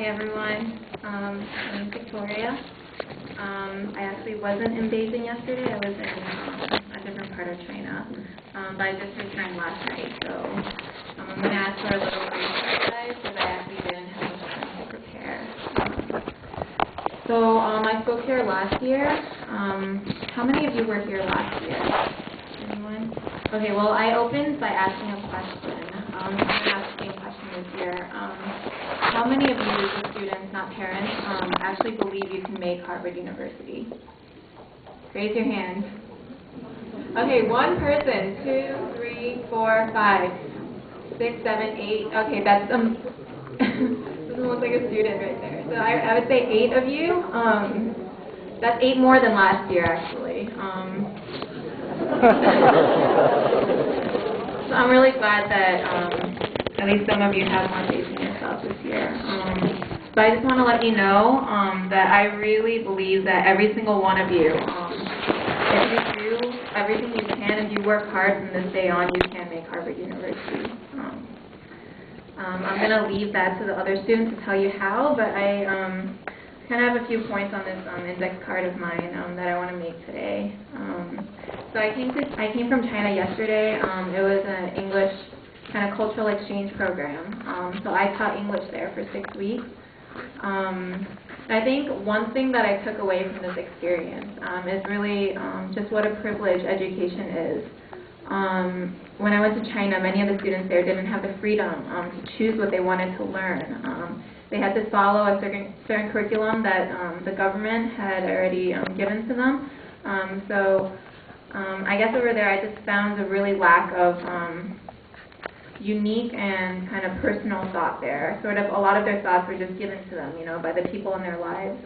Hey everyone, my name's Victoria. I actually wasn't in Beijing yesterday. I was in a different part of China, but I just returned last night. So I'm going to ask for a little brief exercise because I actually didn't have much time to prepare. I spoke here last year. How many of you were here last year? Anyone? Okay, well I opened by asking a question. I'm going to ask the same question this year. How many of you, the students, not parents, actually believe you can make Harvard University? Raise your hand. Okay, one person. 2, 3, 4, 5, 6, 7, 8. Okay, that's doesn't look like a student right there. So I would say 8 of you. That's 8 more than last year, actually. So I'm really glad that at least some of you have more faith in yourself this year. But I just want to let you know that I really believe that every single one of you, if you do everything you can and you work hard from this day on, you can make Harvard University. I'm going to leave that to the other students to tell you how, but I kind of have a few points on this index card of mine that I want to make today. So I came from China yesterday. It was an English kind of cultural exchange program. So I taught English there for 6 weeks. I think one thing that I took away from this experience is really just what a privilege education is. When I went to China, many of the students there didn't have the freedom to choose what they wanted to learn. They had to follow a certain curriculum that the government had already given to them. I guess over there I just found a really lack of unique and kind of personal thought there. Sort of a lot of their thoughts were just given to them, by the people in their lives.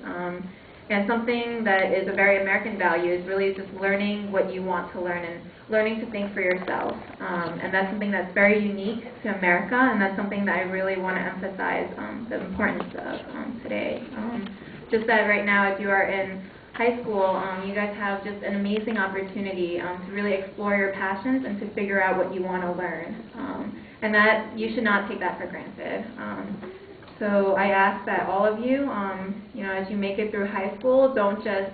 And something that is a very American value is really just learning what you want to learn and learning to think for yourself. And that's something that's very unique to America, and that's something that I really want to emphasize the importance of today. Just that right now, as you are in high school, you guys have just an amazing opportunity to really explore your passions and to figure out what you want to learn. And that you should not take that for granted. So I ask that all of you, as you make it through high school, don't just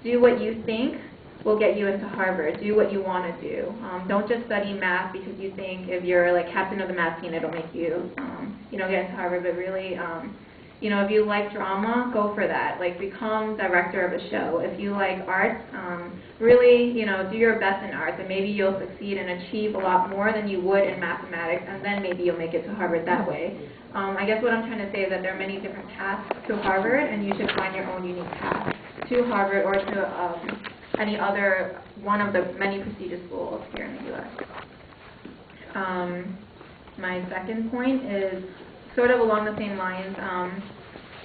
do what you think will get you into Harvard. Do what you want to do. Don't just study math because you think if you're like captain of the math team, it'll make you, get into Harvard. But really, if you like drama, go for that. Like, become director of a show. If you like arts, really, do your best in arts, and maybe you'll succeed and achieve a lot more than you would in mathematics, and then maybe you'll make it to Harvard that way. I guess what I'm trying to say is that there are many different paths to Harvard, and you should find your own unique path to Harvard or to any other one of the many prestigious schools here in the U.S. My second point is sort of along the same lines.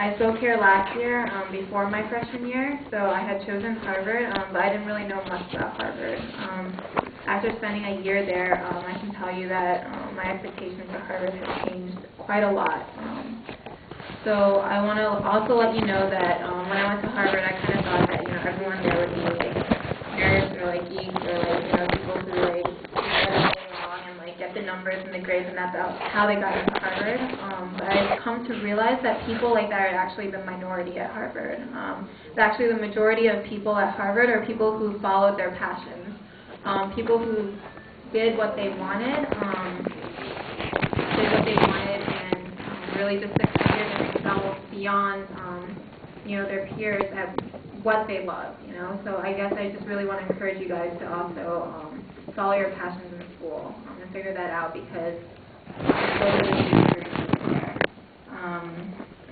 I spoke here last year before my freshman year, so I had chosen Harvard, but I didn't really know much about Harvard. After spending a year there, I can tell you that my expectations for Harvard have changed quite a lot. So I want to also let you know that when I went to Harvard, I kind of thought that everyone there would be like nerds or like geeks or like people who like get the numbers and the grades, and that's how they got into Harvard. But I've come to realize that people like that are actually the minority at Harvard. Actually, the majority of people at Harvard are people who followed their passions, people who did what they wanted, and really just succeeded and excelled beyond, their peers at what they love. So I guess I just really want to encourage you guys to also follow your passions in school and figure that out, because it's totally there.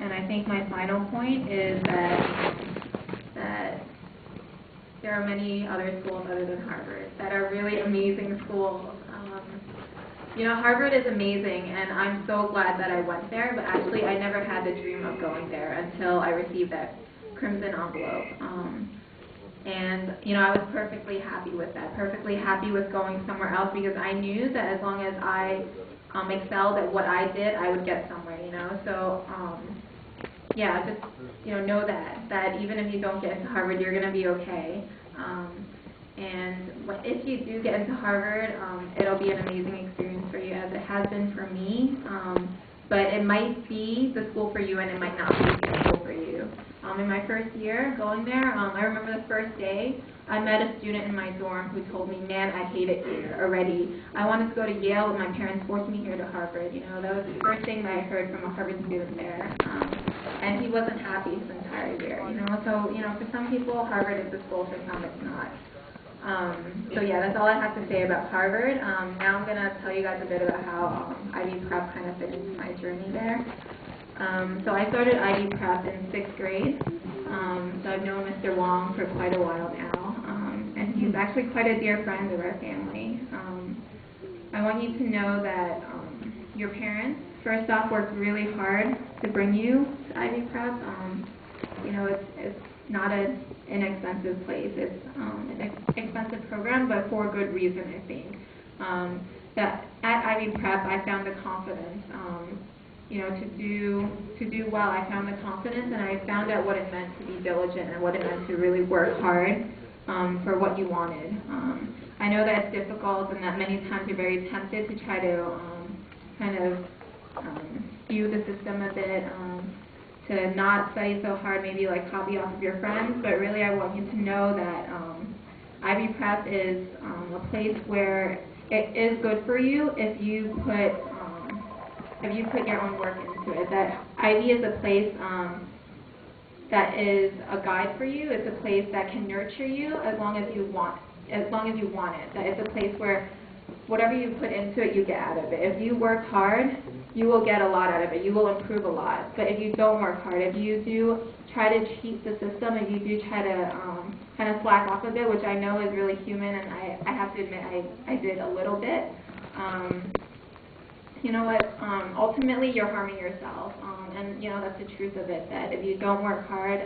And I think my final point is that there are many other schools other than Harvard that are really amazing schools. Harvard is amazing, and I'm so glad that I went there, but actually I never had the dream of going there until I received that crimson envelope. And, I was perfectly happy with that, perfectly happy with going somewhere else, because I knew that as long as I excelled at what I did, I would get somewhere, So, just, know that even if you don't get into Harvard, you're going to be okay. And if you do get into Harvard, it'll be an amazing experience for you, as it has been for me. but it might be the school for you and it might not be the school for you. In my first year going there, I remember the first day, I met a student in my dorm who told me, man, I hate it here already. I wanted to go to Yale, but my parents forced me here to Harvard. You know, that was the first thing that I heard from a Harvard student there. And he wasn't happy his entire year, you know. So, you know, for some people, Harvard is the school, for some it's not. So yeah, that's all I have to say about Harvard. Now I'm going to tell you guys a bit about how Ivy Prep kind of fit into my journey there. So I started Ivy Prep in 6th grade. So I've known Mr. Wong for quite a while now, and he's actually quite a dear friend of our family. I want you to know that your parents, first off, worked really hard to bring you to Ivy Prep. You know, it's not an inexpensive place. It's an expensive program, but for a good reason, I think. That at Ivy Prep, I found the confidence. You know, to do well, I found the confidence, and I found out what it meant to be diligent and what it meant to really work hard for what you wanted. I know that it's difficult and that many times you're very tempted to try to kind of skew the system a bit, to not study so hard, maybe like copy off of your friends, but really I want you to know that Ivy Prep is a place where it is good for you if you put your own work into it. That Ivy is a place that is a guide for you. It's a place that can nurture you as long as you want it. That it's a place where whatever you put into it, you get out of it. If you work hard, you will get a lot out of it. You will improve a lot. But if you don't work hard, if you do try to cheat the system, if you do try to kind of slack off a bit, which I know is really human, and I have to admit I did a little bit, you know what, ultimately you're harming yourself, and you know that's the truth of it, that if you don't work hard,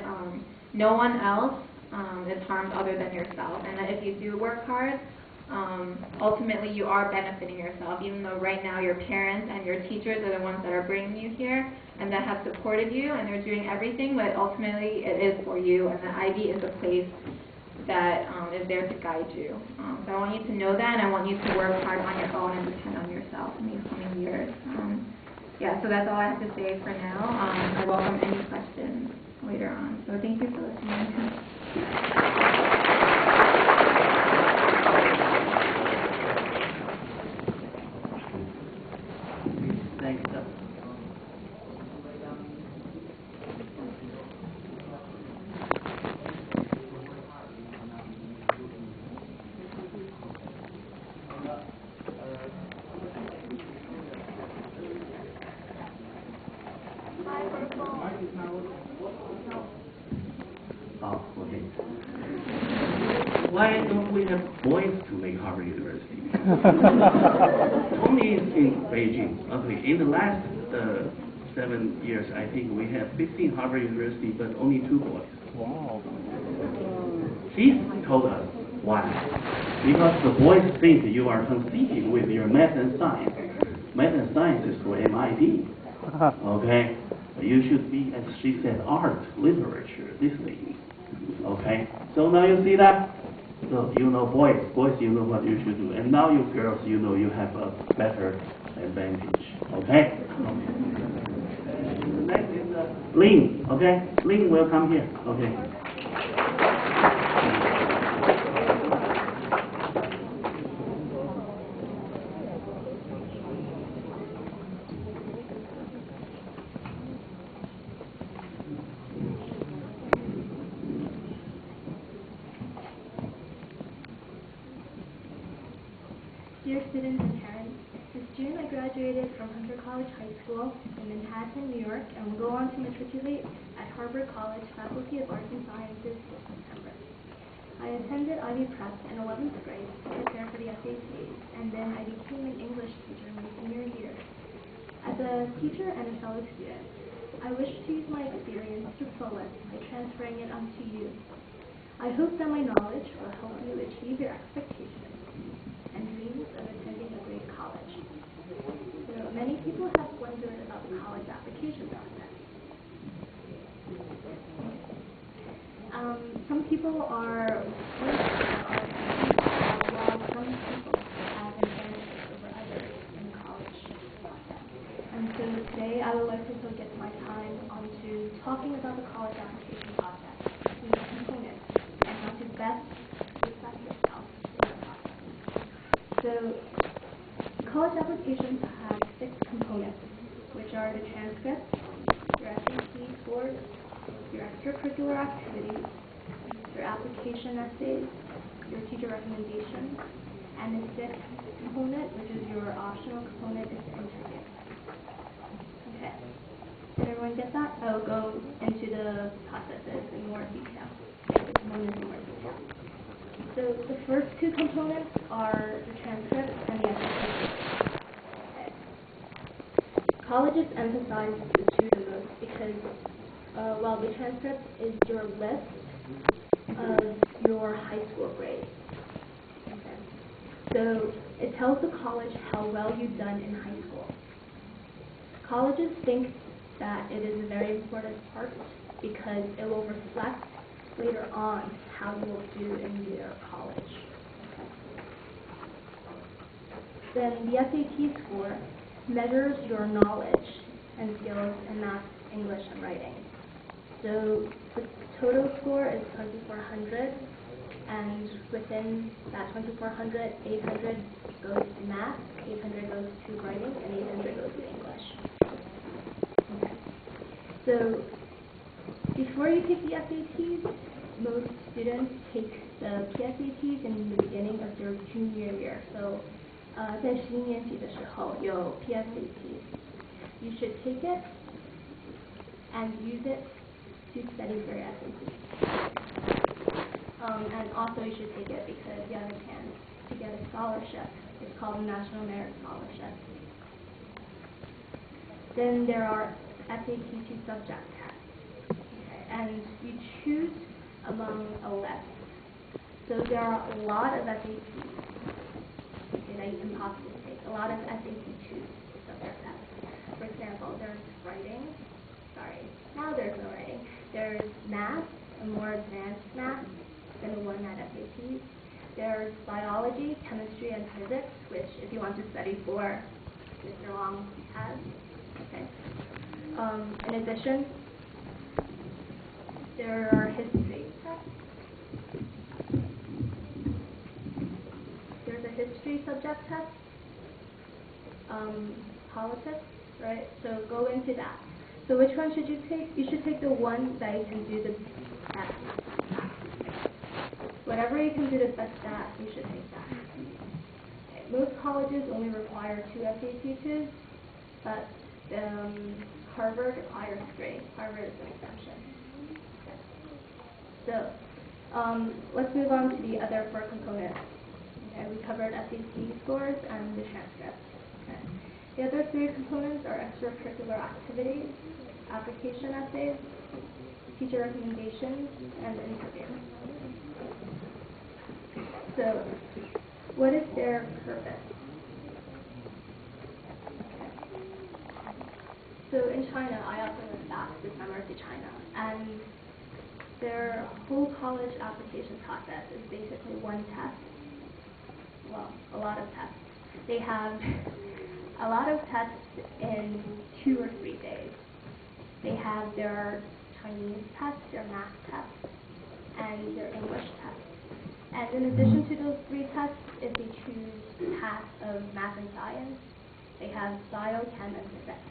no one else is harmed other than yourself, and that if you do work hard, ultimately you are benefiting yourself, even though right now your parents and your teachers are the ones that are bringing you here and that have supported you and they're doing everything, but ultimately it is for you, and the Ivy is a place that is there to guide you. So I want you to know that, and I want you to work hard on your own and depend on yourself in these coming years. Yeah, so that's all I have to say for now. I welcome any questions later on. So thank you for listening. Thanks. Okay. Why don't we have boys to make Harvard University? Only in Beijing. Okay, in the last 7 years, I think we have 15 Harvard University, but only 2 boys. Wow. He told us why. Because the boys think you are competing with your math and science. Math and science is for MIT. Okay? You should be, as she said, art, literature, these things. Okay? So now you see that? So you know boys, you know what you should do. And now you girls, you know you have a better advantage. Okay? Next is Lynn. Okay? Lynn will come here. Okay? Dear students and parents, this June I graduated from Hunter College High School in Manhattan, New York, and will go on to matriculate at Harvard College Faculty of Arts and Sciences this September. I attended Ivy Prep in 11th grade to prepare for the SATs, and then I became an English teacher my senior year. As a teacher and a fellow student, I wish to use my experience to the fullest by transferring it onto you. I hope that my knowledge will help you achieve your expectations and dreams of attending a great college. You know, many people have wondered about the college application process. Some people are while some people have advantages over others in the college process. And so today talking about the college application process, the components, and how to best reflect yourself in the process. So, college applications have 6 components, which are the transcript, your SAT scores, your extracurricular activities, your application essays, your teacher recommendations, and the 6th component, which is your optional component, is the interview. Okay. Did everyone get that? I will go into the processes in more detail, the components in more detail. So the first 2 components are the transcript and the SAT. Okay. Colleges emphasize the 2 the most because, while the transcript is your list of your high school grade. Okay. So it tells the college how well you've done in high school. Colleges think that it is a very important part because it will reflect later on how you will do in your college. Okay. Then the SAT score measures your knowledge and skills in math, English, and writing. So the total score is 2,400, and within that 2,400, 800 goes to math, 800 goes to writing, and 800 goes to English. Okay. So before you take the SATs, most students take the PSATs in the beginning of their junior year. So 在11年级的时候有 PSATs. You should take it and use it to study for your SAT. And also you should take it because you have a chance to get a scholarship. It's called the National Merit Scholarship. Then there are SAT 2 subject tests. Okay. And you choose among a list. So there are a lot of SATs that you can possibly take. A lot of SAT 2 subject tests. For example, there's writing. Now there's no writing. There's math, a more advanced math than the one at SAT. There's biology, chemistry, and physics, which if you want to study for, Mr. Long has. Okay. In addition, there are history tests. There's a history subject test. Politics, right? So go into that. So which one should you take? You should take the one that you can do the best. Whatever you can do the best at, you should take that. Okay. Most colleges only require 2 SAT2s, but Harvard requires 3. Harvard is an exception. Okay. So let's move on to the other 4 components. Okay, we covered SAT scores and the transcript. Okay. The other 3 components are extracurricular activities, application essays, teacher recommendations, and the interview. So, what is their purpose? So in China, I also went back this summer to China, and their whole college application process is basically one test. Well, a lot of tests. They have a lot of tests in 2 or 3 days. They have their Chinese tests, their math tests, and their English tests. And in addition to those 3 tests, if they choose path of math and science, they have bio, chem, and physics.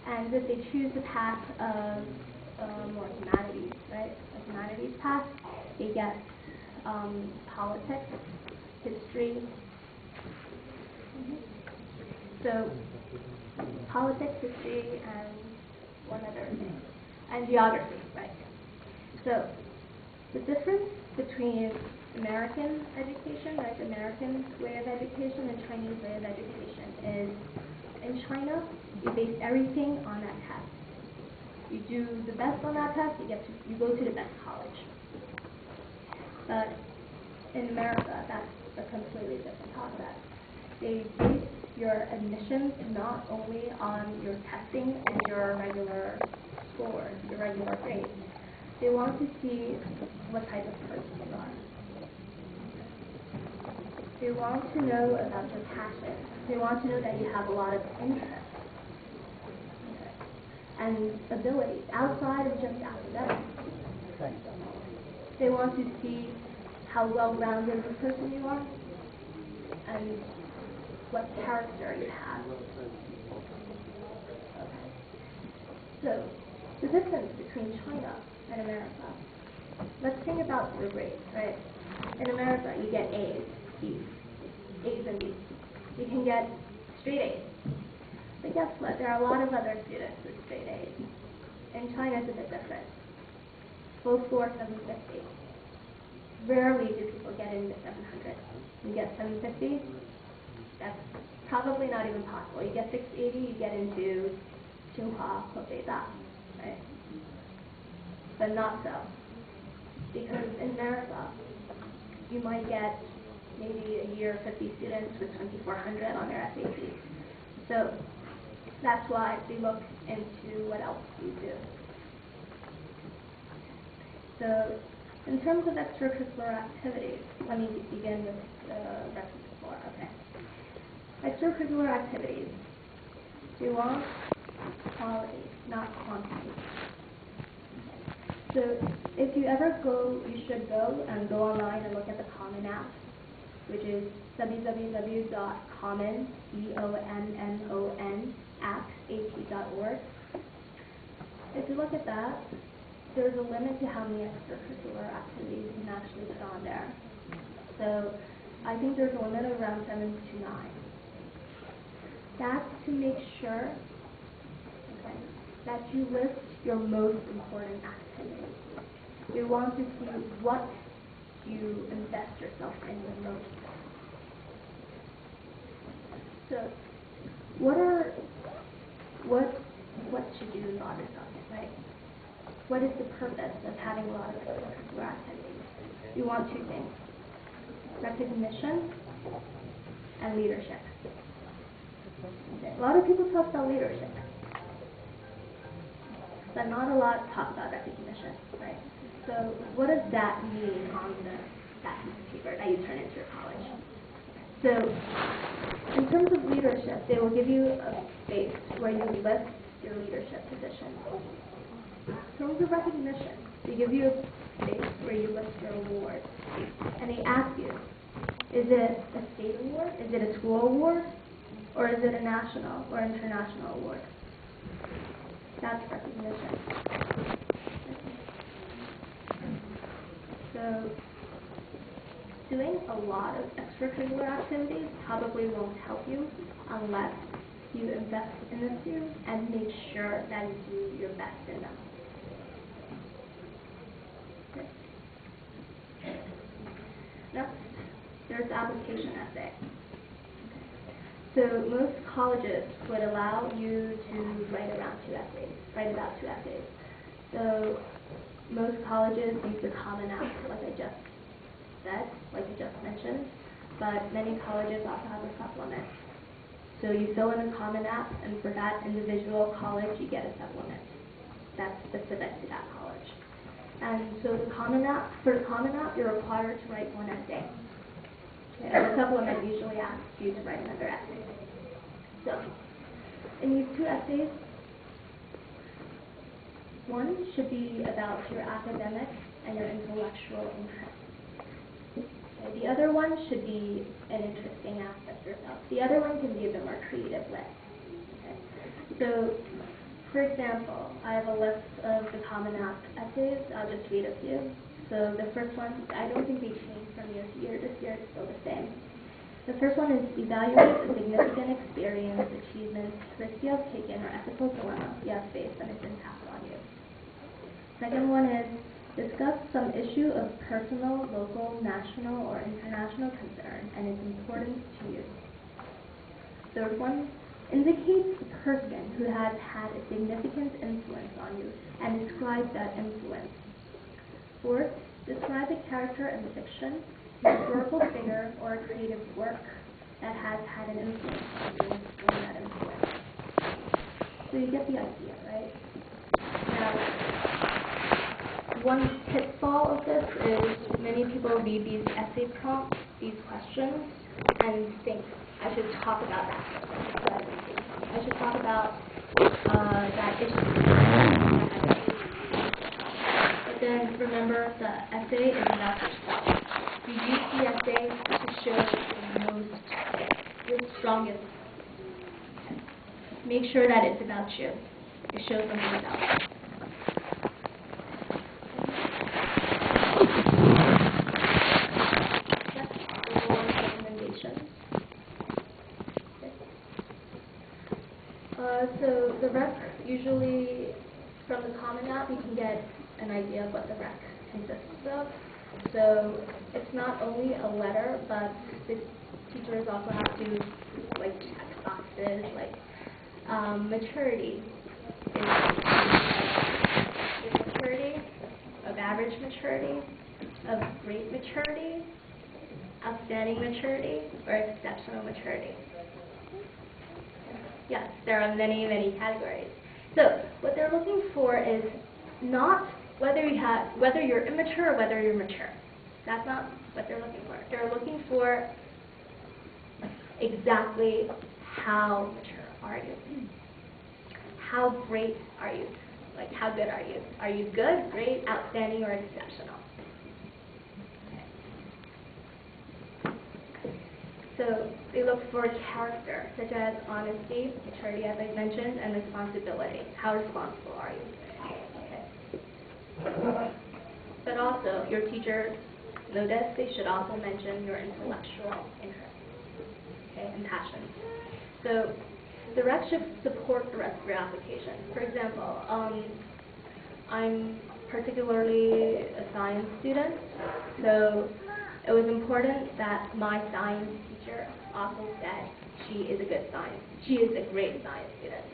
And if they choose the path of more humanities, right, a humanities path, they get politics, history. So politics, history, and one other thing, and geography, right? So the difference between American education, right, the American way of education and Chinese way of education is in China, you base everything on that test. You do the best on that test, you go to the best college. But in America, that's a completely different process. They base your admissions not only on your testing and your regular scores, your regular grades. They want to see what type of person you are. They want to know about your passion. They want to know that you have a lot of interest. Okay. and abilities outside of just academics. They want to see how well-rounded of a person you are and what character you have. Okay. So, the difference between China and America. Let's think about your grades, right? In America, you get A's, B's, A's and B's. You can get straight A's. But guess what? There are a lot of other students with straight A's. In China, it's a bit different. Both 4 750. Rarely do people get into 700. You get 750, that's probably not even possible. You get 680, you get into Tsinghua, Hebei, right? But not so. Because in America, you might get maybe a year 50 students with 2,400 on their SAT. So that's why we look into what else you do. So in terms of extracurricular activities, let me begin with repertoire. Okay. Extracurricular activities. We want quality, not quantity. So if you ever go, you should go online and look at the Common app, which is www.common, COMMON, If you look at that, there's a limit to how many extracurricular activities you can actually put on there. So I think there's a limit of around 7 to 9. That's to make sure, okay, that you list your most important activities. We want to see what you invest yourself in the most. So what should you involve yourself in, right? What is the purpose of having a lot of extracurricular activities? You want 2 things: recognition and leadership. Okay. A lot of people talk about leadership, but not a lot talk about recognition, right? So what does that mean on that piece of paper that you turn into your college? So in terms of leadership, they will give you a space where you list your leadership positions. In terms of recognition, they give you a space where you list your awards. And they ask you, is it a state award? Is it a school award? Or is it a national or international award? That's recognition. So doing a lot of extracurricular activities probably won't help you unless you invest in the two and make sure that you do your best in them. Okay. Next, there's the application essay. So most colleges would allow you to write about 2 essays. So most colleges use the Common App, like I just said, like I just mentioned, but many colleges also have a supplement. So you fill in a Common App, and for that individual college, you get a supplement that's specific to that college. And so for the Common App, you're required to write 1 essay. Okay, and the supplement usually asks you to write another essay. So, in these 2 essays, one should be about your academic and your intellectual interests. Okay, the other one should be an interesting aspect of yourself. The other one can be a bit more creative lit. Okay. So, for example, I have a list of the Common App essays. I'll just read a few. So the first one, I don't think they changed from year to year. This year it's still the same. The first one is evaluate a significant experience, achievement, risk you have taken, or ethical dilemma you have faced and its impact on you. Second one is discuss some issue of personal, local, national, or international concern and its importance to you. Third one, indicate a person who has had a significant influence on you and describe that influence. Fourth, describe a character in fiction, a historical figure, or a creative work that has had an influence on you and explain that influence. So you get the idea, right? Now, one pitfall of this is many people read these essay prompts, these questions, and think, I should talk about that. I should talk about that issue. And remember, the essay is about yourself. You use the essay to show your strongest. Make sure that it's about you. It shows something about you. So the rec, usually from the Common App, you can get an idea of what the rec consists of. So it's not only a letter, but the teachers also have to check boxes like maturity. Is maturity of average maturity, of great maturity, outstanding maturity, or exceptional maturity? Yes, there are many, many categories. So what they're looking for is not whether you're immature or whether you're mature. That's not what they're looking for. They're looking for exactly how mature are you? How great are you? Like, how good are you? Are you good, great, outstanding, or exceptional? So they look for character, such as honesty, maturity, as I mentioned, and responsibility. How responsible are you? Okay. But also, your teachers notice they should also mention your intellectual interest, okay, and passions. So the rec should support the rest of your application. For example, I'm particularly a science student, so it was important that my science teacher also said she is a great science student.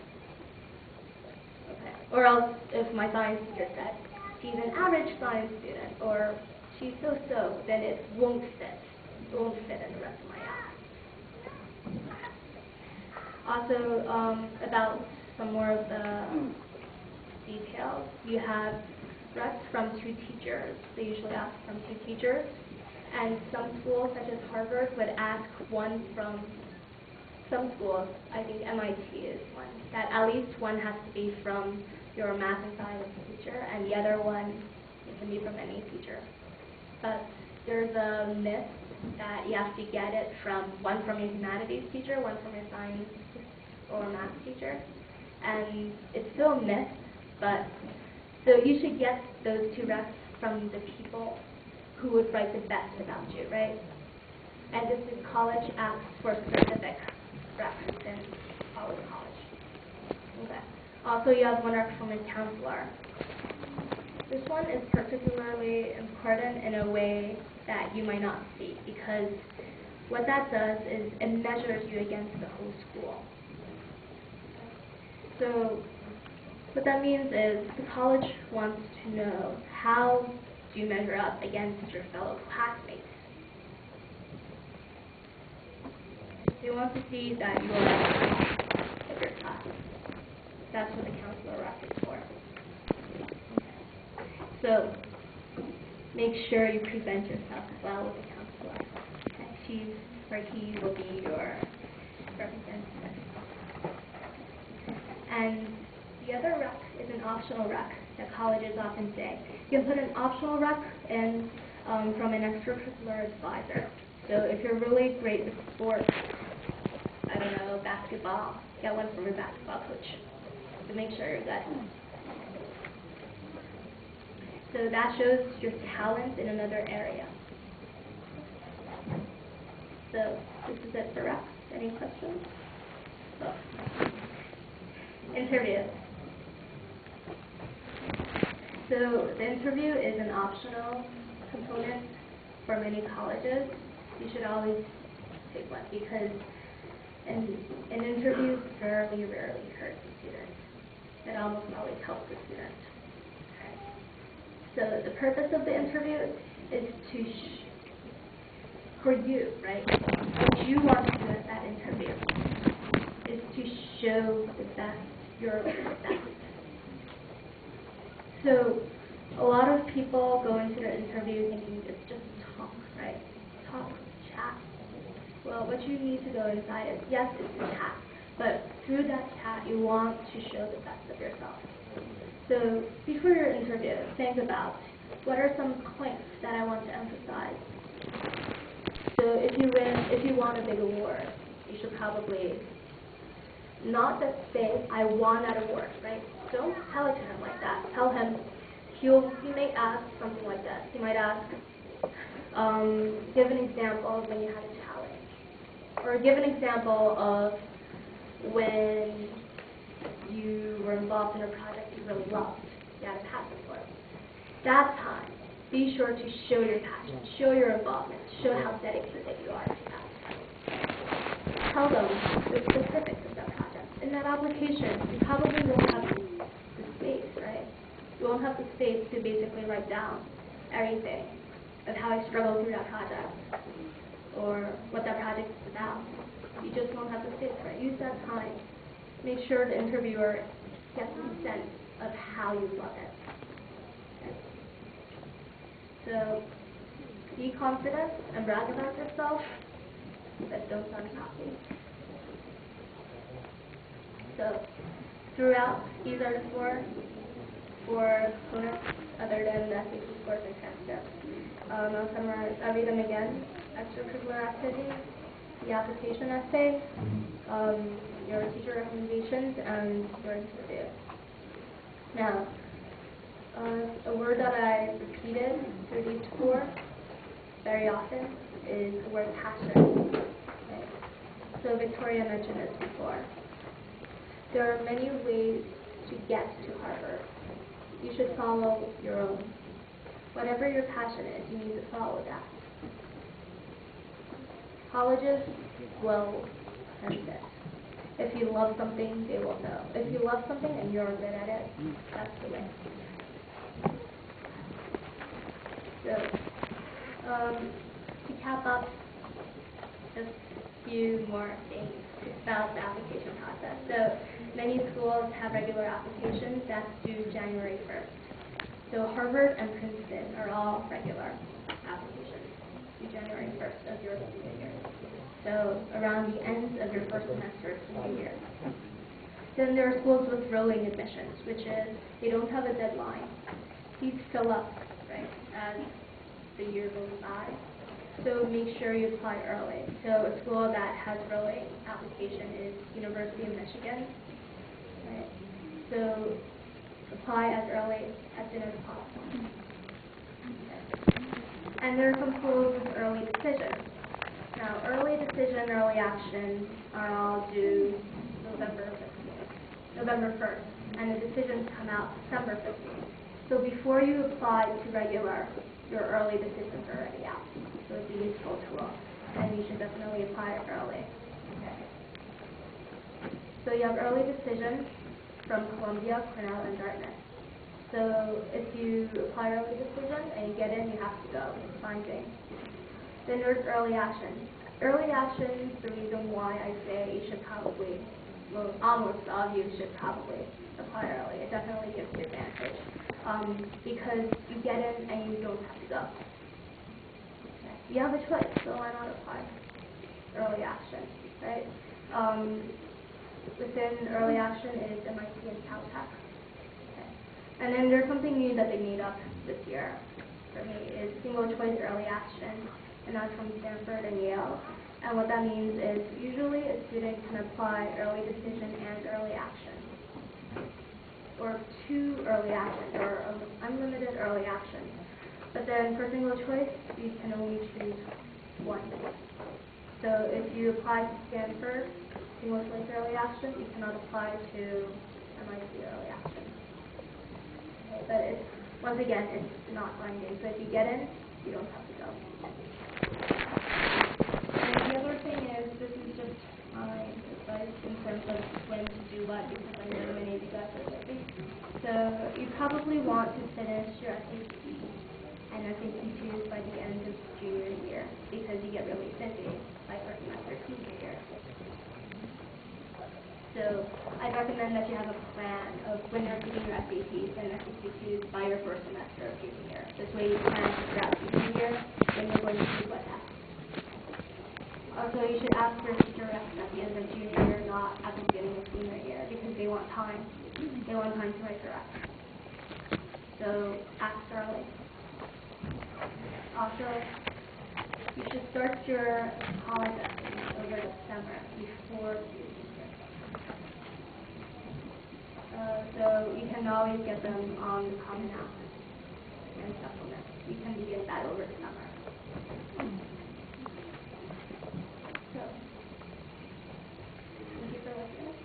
Okay. Or else if my science teacher said she's an average science student or she's so-so, then it won't fit. It won't fit in the rest of my app. Also, about some more of the details, you have recs from 2 teachers. They usually ask from 2 teachers. And some schools, such as Harvard, would ask one from some schools. I think MIT is one. That at least one has to be from your math and science teacher, and the other one, it can be from any teacher. But there's a myth that you have to get it from one from your humanities teacher, one from your science or math teacher. And it's still a myth, but so you should get those 2 recs from the people who would write the best about you, right? And this is college asks for specific recs in college. Okay. Also, you have one rec from a counselor. This one is particularly important in a way that you might not see, because what that does is it measures you against the whole school. So what that means is the college wants to know how do you measure up against your fellow classmates. They want to see that you are at the top of your class. That's what the counselor rec is for. So make sure you present yourself well with the counselor. Okay. She or he will be your representative. And the other rec is an optional rec that colleges often say. You can put an optional rec in from an extracurricular advisor. So if you're really great with sports, I don't know, basketball, get one from your basketball coach to make sure you're good. So that shows your talent in another area. So this is it for recs. Any questions? Oh. Interview. So the interview is an optional component for many colleges. You should always take one because an interview very rarely hurts the student. It almost always helps the student. Okay. So the purpose of the interview is to, for you, right? What you want to do at that interview is to show the best, your best. So a lot of people go into the interview thinking it's just talk, right? Talk, chat. Well, what you need to go inside is, yes, it's a chat, but through that chat, you want to show the best of yourself. So before your interview, think about what are some points that I want to emphasize? So if you want a big award, you should probably not just say, I won that award, right? Don't tell it to him like that. Tell him, he may ask something like this. He might ask, give an example of when you had a challenge. Or give an example of when you were involved in a project you really loved. You had a passion for it. That time, be sure to show your passion, show your involvement, show how dedicated you are to that. Tell them the specifics of that project. In that application, you probably won't have the space, right? You won't have the space to basically write down everything of how I struggled through that project or what that project is about. You just won't have the space, right? Use that time. Make sure the interviewer gets a sense of how you love it. Okay? So be confident and brag about yourself, but don't sound cocky. So throughout, these are the four components other than the SAT scores and transcripts. I'll summarize. I'll read them again. Extracurricular activities, the application essay, your teacher recommendations, and your interview. Now, a word that I repeated through these four very often is the word passion. Okay. So Victoria mentioned this before. There are many ways to get to Harvard. You should follow your own. Whatever your passion is, you need to follow that. Colleges will sense it. If you love something, they will know. If you love something and you're good at it, that's the way. So, to cap up, just a few more things about the application process. So, many schools have regular applications that's due January 1st. So, Harvard and Princeton are all regular applications due January 1st of your student year. So, around the end of your first semester of senior year. Then there are schools with rolling admissions, which is they don't have a deadline. These fill up, right, as the year goes by. So make sure you apply early. So a school that has rolling application is University of Michigan. Right? So apply as early as soon as possible. Okay. And there are some schools with early decisions. Now, early decision, early action are all due November 1st, and the decisions come out December 15th. So before you apply to regular, your early decisions are already out. So it's a useful tool, and you should definitely apply early. Okay. So you have early decisions from Columbia, Cornell, and Dartmouth. So if you apply early decision and you get in, you have to go. It's a fine thing. Then there's early action. Early action, the reason why I say you should probably, well, almost all of you should probably apply early. It definitely gives you advantage. Because you get in and you don't have to go. Okay. You have a choice, so why not apply early action, right? Within early action is MIT and Caltech. Okay. And then there's something new that they made up this year for me is single choice early action, and that's from Stanford and Yale. And what that means is usually a student can apply early decision and early action, or two early actions, or unlimited early actions. But then for single choice, you can only choose one. So if you apply to Stanford single choice early action, you cannot apply to MIT early action. Okay, but it's, once again, it's not binding. So if you get in, you don't have to go. And the other thing is, this is just my advice in terms of when to do what, because I know many of you guys are busy. So you probably want to finish your SAT and SAT2s by the end of junior year, because you get really busy by first semester senior year. So I'd recommend that you have a plan of when you're taking your SATs and SAT2s by your first semester of junior year. This way you plan throughout junior year when you're going to do what tests. Also, you should ask your teacher reps at the end of junior year, not at the beginning of senior year, because they want time. They want time to write the reps. So ask early. Also, you should start your college essays over the summer before you so you can always get them on the Common App and supplements. You can begin that over the summer. So, thank you for listening.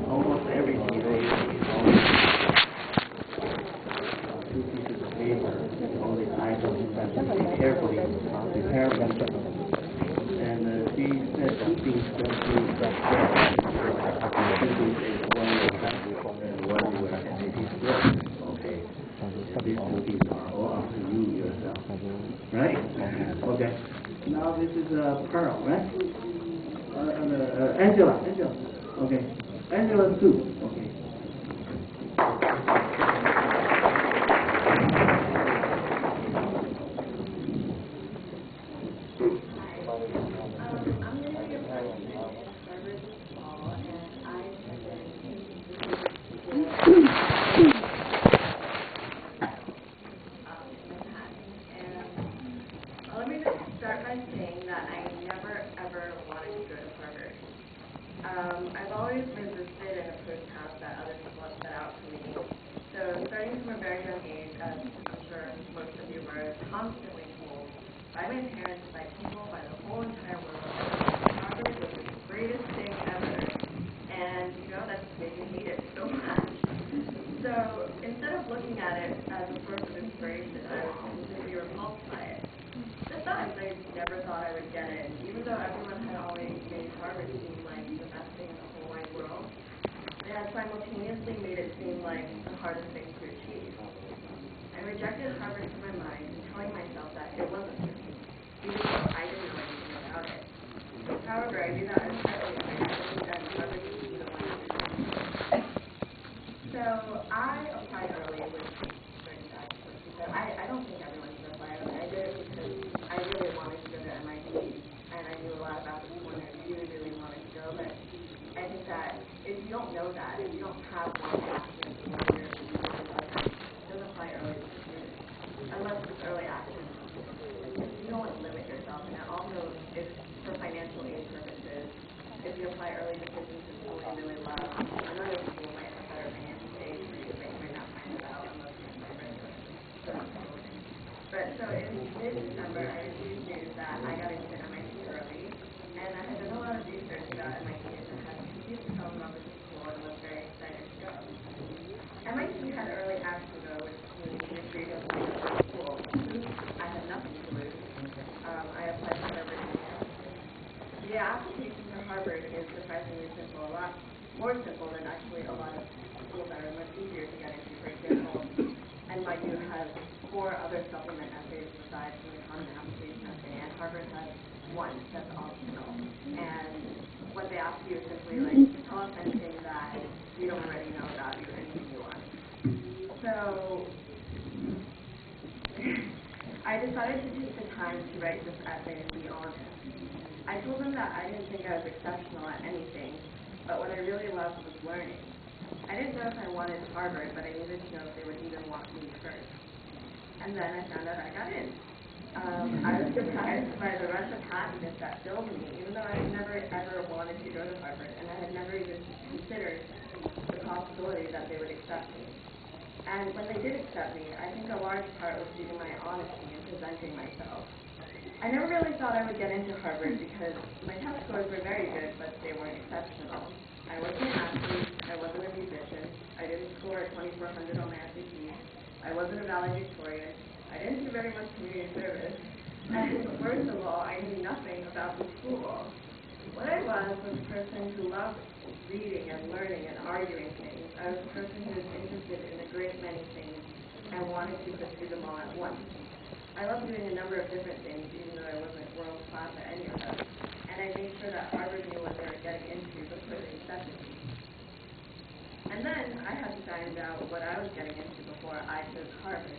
Almost every day, two pieces of paper, all these items that should be carefully prepared. And she said two things that she said. Two is one and one were SAT script. Okay. These two things are all up to you yourself. Right? Okay. Now this is Pearl, right? Angela. Okay. Angela too. Okay. I'm going to be a freshman at Harvard this fall, and I have been in Manhattan. And let me just start by saying that I never, ever wanted to go to Harvard. I've always resisted and opposed paths that other people have set out for me. So starting from a very young age, as I'm sure most of you were constantly told by my parents, by people, by the whole entire world, that Harvard was the greatest thing ever. And, that just made me hate it so much. So instead of looking at it as a source of inspiration, I was completely repulsed by it. Besides, I never thought I would get it, even though everyone had always made Harvard seem like the best thing in the whole wide world. They had simultaneously made it seem like the hardest thing to achieve. I rejected Harvard from my mind, telling myself that it wasn't for me, even though I didn't know anything about it. However, I knew that I was early, and I knew that Harvard would be the one to do it. So I applied early, which is very sad, but I don't think everyone should apply early. I did it because I really wanted to go to MIT, and I knew a lot about the school, and I really, really wanted to go, but I think that if you don't know that, if you don't have one passion for what you're don't apply early unless it's early action. You don't want to limit yourself, and also if for financial aid purposes, if you apply early because this is really, really low, and other people might have better financial aid for you, but you might not find it out unless you apply regularly. But so in mid-December, I received news that I got into MIT early, and I had done a lot of research about MIT and had completely fell in love with the school and was very excited to go. MIT had early action though, which was the freedom of the school. I had nothing to lose. I applied for Harvard. The application for Harvard is surprisingly simple, a lot more simple than actually a lot of schools that are much easier to get into. For example, NYU has 4 other supplement essays besides the common application essay, and Harvard has 1 that's optional. And what they ask you is simply like, tell us anything that we don't already know about you, anything you want. So I decided to take the time to write this essay and be honest. I told them that I didn't think I was exceptional at anything, but what I really loved was learning. I didn't know if I wanted Harvard, but I needed to know if they would even want me first. And then I found out I got in. I was surprised by the rush of happiness that filled me, even though I had never ever wanted to go to Harvard, and I had never even considered the possibility that they would accept me. And when they did accept me, I think a large part was due to my honesty in presenting myself. I never really thought I would get into Harvard because my test scores were very good, but they weren't exceptional. I wasn't an athlete, I wasn't a musician, I didn't score a 2400 on my SAT, I wasn't a valedictorian, I didn't do very much community service, and worst of all, I knew nothing about the school. What I was a person who loved reading and learning and arguing things. I was a person who was interested in a great many things and wanted to pursue them all at once. I loved doing a number of different things, even though I wasn't world-class at any of them, and I made sure that Harvard knew what they were getting into before they accepted me. And then I had to find out what I was getting into before I chose Harvard.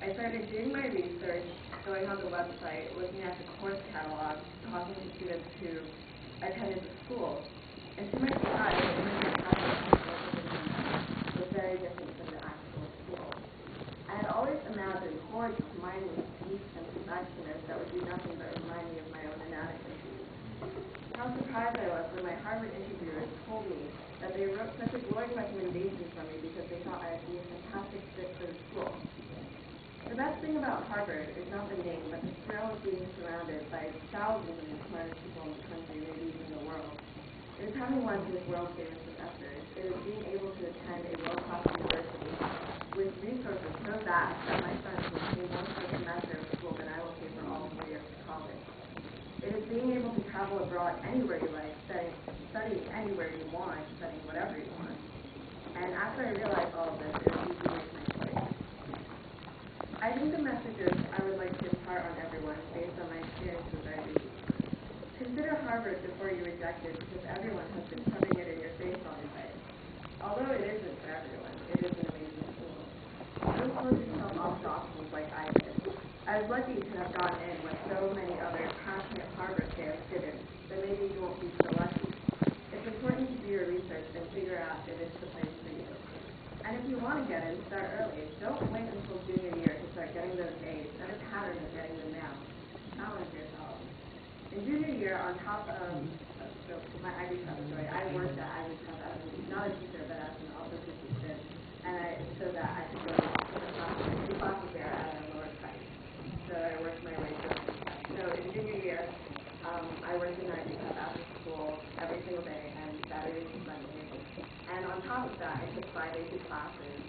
I started doing my research, going on the website, looking at the course catalog, talking to students who attended the school. And to my surprise, the internet was very different from the actual school. I had always imagined gorgeous, mindless, geeks, and perfectionists that would do nothing but remind me of my own inadequacies. How surprised I was when my Harvard interviewers told me that they wrote such a glowing recommendation for me because they thought I would be a fantastic fit for the school. The best thing about Harvard is not the name, but the thrill of being surrounded by thousands of the smartest people in the country, maybe even the world. It is having lunch with world-famous professors. It is being able to attend a world-class university with resources so vast that my son can pay more for a semester of school than I will pay for all 4 years of college. It is being able to travel abroad anywhere you like, study anywhere you want, studying whatever you want. And after I realized all of this, it was easy to make my choice. I think the messages I would like to impart on everyone, based on my experiences, are these. Consider Harvard before you reject it, because everyone has been shoving it in your face all your life. Although it isn't for everyone, it is an amazing school. Don't close yourself off to obstacles like I did. I was lucky to have gotten in when so many other passionate Harvard fans didn't, but maybe you won't be so lucky. It's important to do your research and figure out if it's the place for you. And if you want to get in, start early. Don't wait until junior year to start getting those A's. Set a pattern of getting them now. Challenge yourself. In junior year, on top of my IB prep story, I worked at IB prep as not a teacher, but as an office assistant, and so that I could go to the classes there at a lower price. So I worked my way through. So in junior year, I worked in IB prep after school every single day, and Saturdays and Sundays. And on top of that, I took 5 AP classes.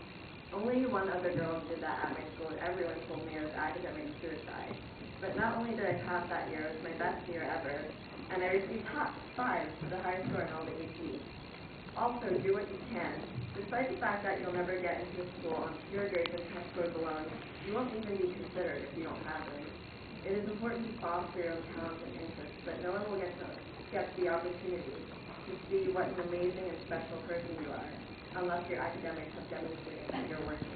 Only one other girl did that at my school, and everyone told me it was academic suicide. But not only did I pass that year, it was my best year ever, and I received top 5, the highest score in all the APs. Also, do what you can. Despite the fact that you'll never get into a school on pure grades and test scores alone, you won't even be considered if you don't have them. It is important to foster your own talents and interests, but no one will get the opportunity to see what an amazing and special person you are, unless your academics have demonstrated that you're worth it.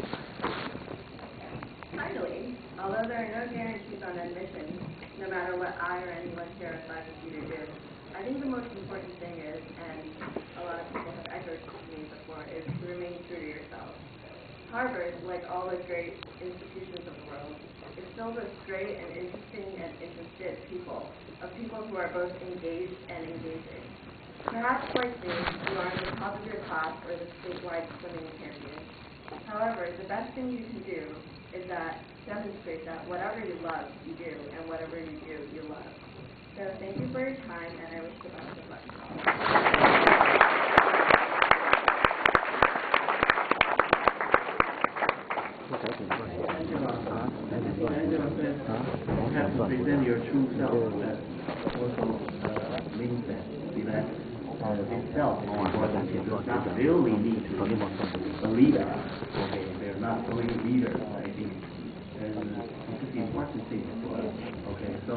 Finally, although there are no guarantees on admission, no matter what I or anyone here at Bible Tutor do, I think the most important thing is, and a lot of people have echoed me before, is to remain true to yourself. Harvard, like all the great institutions of the world, is filled with great and interesting and interested people, of people who are both engaged and engaging. Perhaps like me, you are in the top of your class or the statewide swimming champion. However, the best thing you can do is that demonstrate that whatever you love, you do, and whatever you do, you love. So thank you for your time, and I wish the best of luck. Angela says you have to present your true self. That also means that itself is important. It does not really need to be a leader. Okay, they're not only leaders, I think. And this is the important thing for us. Okay, so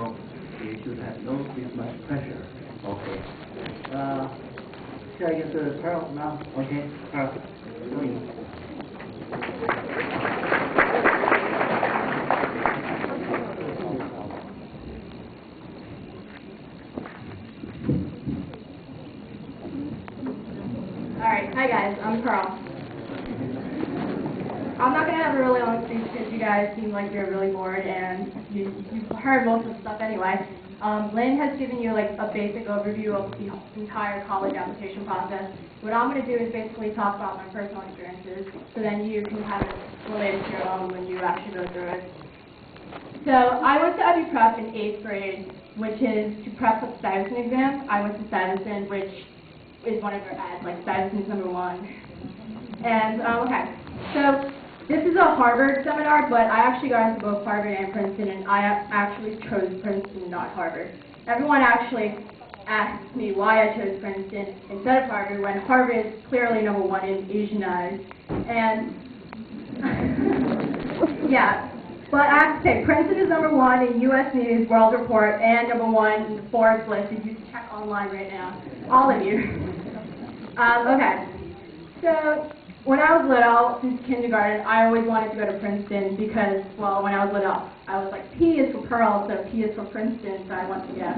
you should have no this much pressure. Okay. 下一个是 Pearl now. Okay, Pearl, go in. Alright, hi guys, I'm Carl. I'm not going to have a really long speech because you guys seem like you're really bored and you've heard most of the stuff anyway. Lynn has given you like a basic overview of the entire college application process. What I'm going to do is basically talk about my personal experiences so then you can kind of relate it to your own when you actually go through it. So I went to IB Prep in 8th grade, which is to prep for the Stuyvesant exam. I went to Stuyvesant, which is one of your ads, like Stuyvesant's #1. And, okay, so this is a Harvard seminar, but I actually got into both Harvard and Princeton, and I actually chose Princeton, not Harvard. Everyone actually asks me why I chose Princeton instead of Harvard, when Harvard is clearly #1 in Asian eyes. And, yeah, but I have to say, Princeton is #1 in U.S. News, World Report, and #1 in the Forbes list, if you check online right now. All of you. Okay, so when I was little, since kindergarten, I always wanted to go to Princeton because, well, when I was little, I was like, P is for Pearl, so P is for Princeton, so I went to go.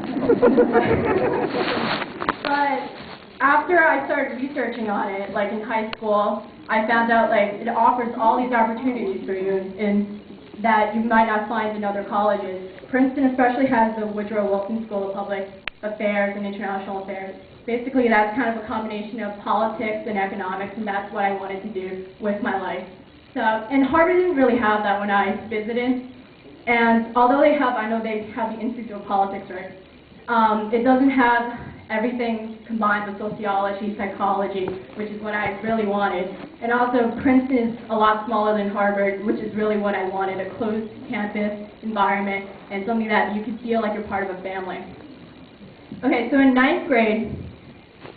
But after I started researching on it, like in high school, I found out like it offers all these opportunities for you in that you might not find in other colleges. Princeton especially has the Woodrow Wilson School of Public Affairs and International Affairs. Basically, that's kind of a combination of politics and economics, and that's what I wanted to do with my life. So, and Harvard didn't really have that when I visited. And although they have, I know they have the Institute of Politics, right? It doesn't have everything combined with sociology, psychology, which is what I really wanted. And also, Princeton is a lot smaller than Harvard, which is really what I wanted, a closed campus environment and something that you could feel like you're part of a family. Okay, so in 9th grade,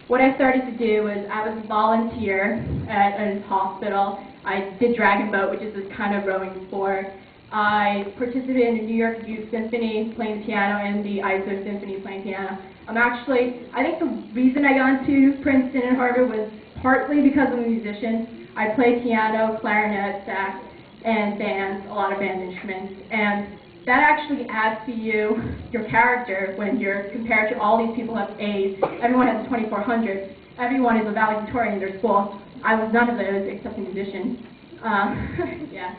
what I started to do was I was a volunteer at a hospital. I did Dragon Boat, which is this kind of rowing sport. I participated in the New York Youth Symphony playing piano and the ISO Symphony playing piano. I think the reason I got into Princeton and Harvard was partly because I'm a musician. I play piano, clarinet, sax, and bands, a lot of band instruments. And that actually adds to your character when you're compared to all these people who have A's. Everyone has a 2400. Everyone is a valedictorian in their school. I was none of those except a musician. Yeah.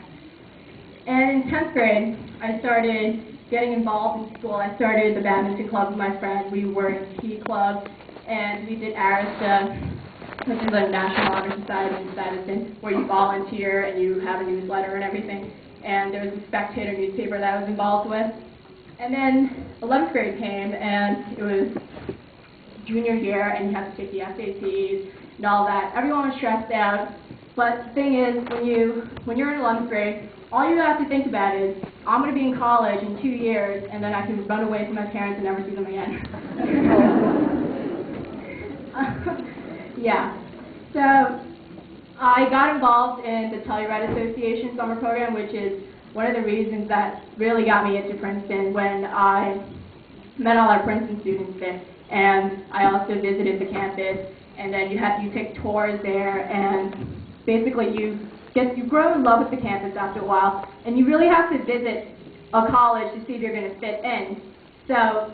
And in 10th grade, I started getting involved in school. I started the badminton club with my friend. We were in P Club, and we did ARISTA, which is a National Honor Society in Madison, where you volunteer and you have a newsletter and everything. And there was a Spectator newspaper that I was involved with. And then 11th grade came, and it was junior year, and you had to take the SATs and all that. Everyone was stressed out. But the thing is, when you're in 11th grade, all you have to think about is, I'm going to be in college in 2 years, and then I can run away from my parents and never see them again. Yeah. So I got involved in the Telluride Association summer program, which is one of the reasons that really got me into Princeton when I met all our Princeton students there. And I also visited the campus, and then you take tours there, and basically you grow in love with the campus after a while, and you really have to visit a college to see if you're going to fit in. So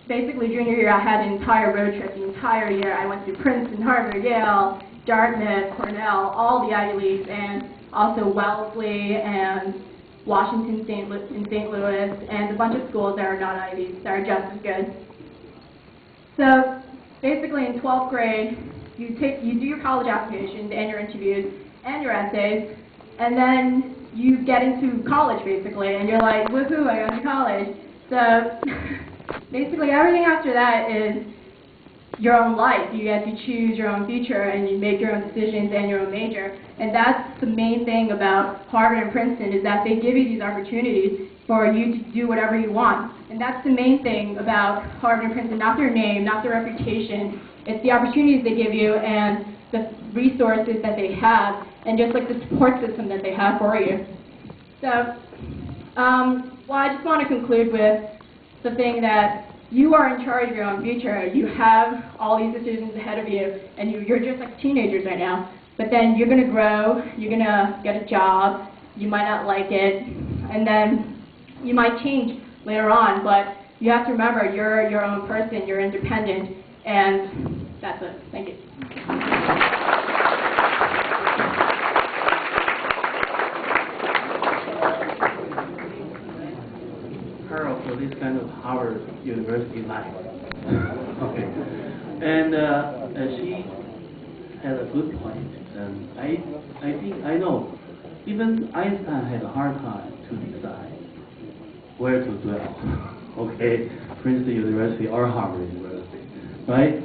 basically junior year I had an entire road trip the entire year. I went to Princeton, Harvard, Yale, Dartmouth, Cornell, all the Ivy Leagues, and also Wellesley and Washington in St. Louis, and a bunch of schools that are not Ivies that are just as good. So basically in 12th grade, you do your college applications and your interviews and your essays, and then you get into college basically, and you're like, woohoo, I got into college. So basically everything after that is your own life. You get to choose your own future, and you make your own decisions and your own major. And that's the main thing about Harvard and Princeton, is that they give you these opportunities for you to do whatever you want. And that's the main thing about Harvard and Princeton, not their name, not their reputation. It's the opportunities they give you and the resources that they have, and just like the support system that they have for you. So, well, I just want to conclude with the thing that you are in charge of your own future. You have all these decisions ahead of you, and you're just like teenagers right now. But then you're going to grow, you're going to get a job, you might not like it, and then you might change later on, but you have to remember you're your own person, you're independent, and that's it. Thank you. Pearl for this kind of Harvard University life. Okay. And she had a good point. And I know, even Einstein had a hard time to decide where to dwell. Okay, Princeton University or Harvard University, right?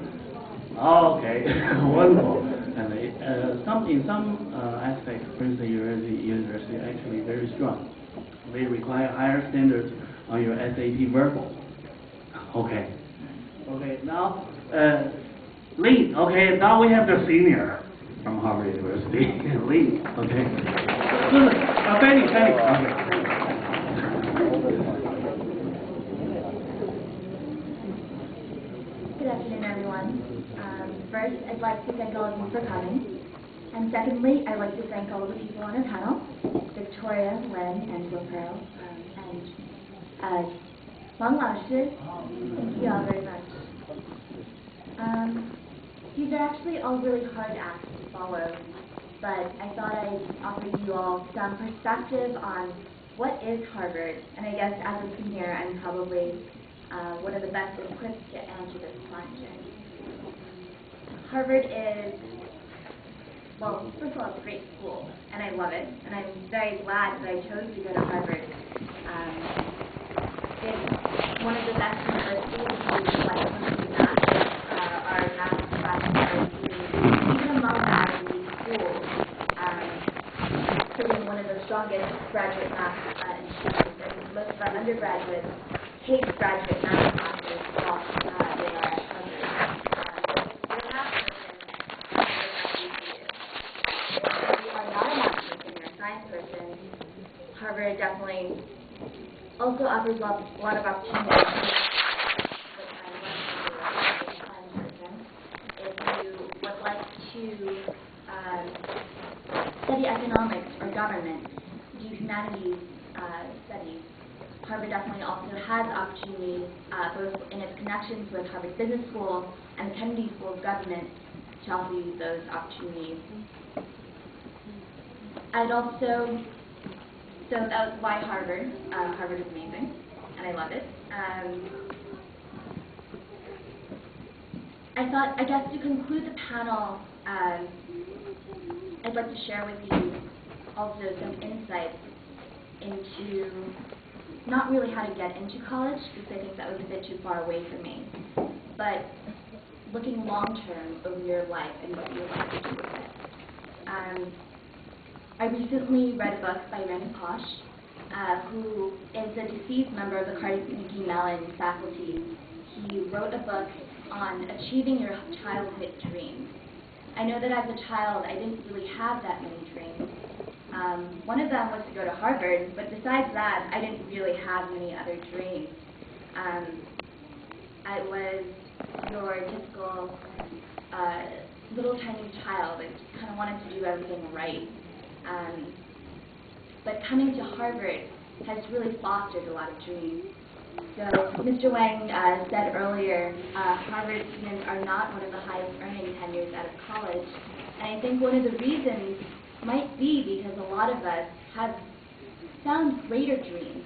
Oh, okay, wonderful. And in some aspects, Princeton University actually very strong. They require higher standards on your SAT verbal. Okay. Okay, now, Lee, okay, now we have the senior from Harvard University. Lee, okay. Fanny, okay. Good afternoon, everyone. First, I'd like to thank all of you for coming. And secondly, I'd like to thank all the people on our panel, Victoria, Len, and Will Pearl, and Wang Laoshi. Thank you all very much. These are actually all really hard acts to follow, but I thought I'd offer you all some perspective on what is Harvard, and I guess as a senior, I'm probably one of the best equipped to answer this question. Harvard is, well, first of all, it's a great school, and I love it, and I'm very glad that I chose to go to Harvard. It's one of the best universities to like country math, our math classes, even among that in these schools, being one of the strongest graduate math institutions, and most of our undergraduates take graduate math classes while they are at Harvard. If you're a math person, Harvard definitely also offers a lot of opportunities. If you would like to study economics or government, do humanities studies, Harvard definitely also has opportunities both in its connections with Harvard Business School and the Kennedy School of Government to offer you those opportunities. I'd also, so that was why Harvard. Harvard is amazing, and I love it. I thought, I guess to conclude the panel, I'd like to share with you also some insights into not really how to get into college, because I think that was a bit too far away for me, but looking long-term over your life and what you would like to do with it. I recently read a book by Randy Posh, who is a deceased member of the Carnegie Mellon faculty. He wrote a book on achieving your childhood dreams. I know that as a child, I didn't really have that many dreams. One of them was to go to Harvard, but besides that, I didn't really have many other dreams. I was your typical little tiny child. I just kind of wanted to do everything right. But coming to Harvard has really fostered a lot of dreams. So Mr. Wang said earlier, Harvard students are not one of the highest earning tenures out of college. And I think one of the reasons might be because a lot of us have found greater dreams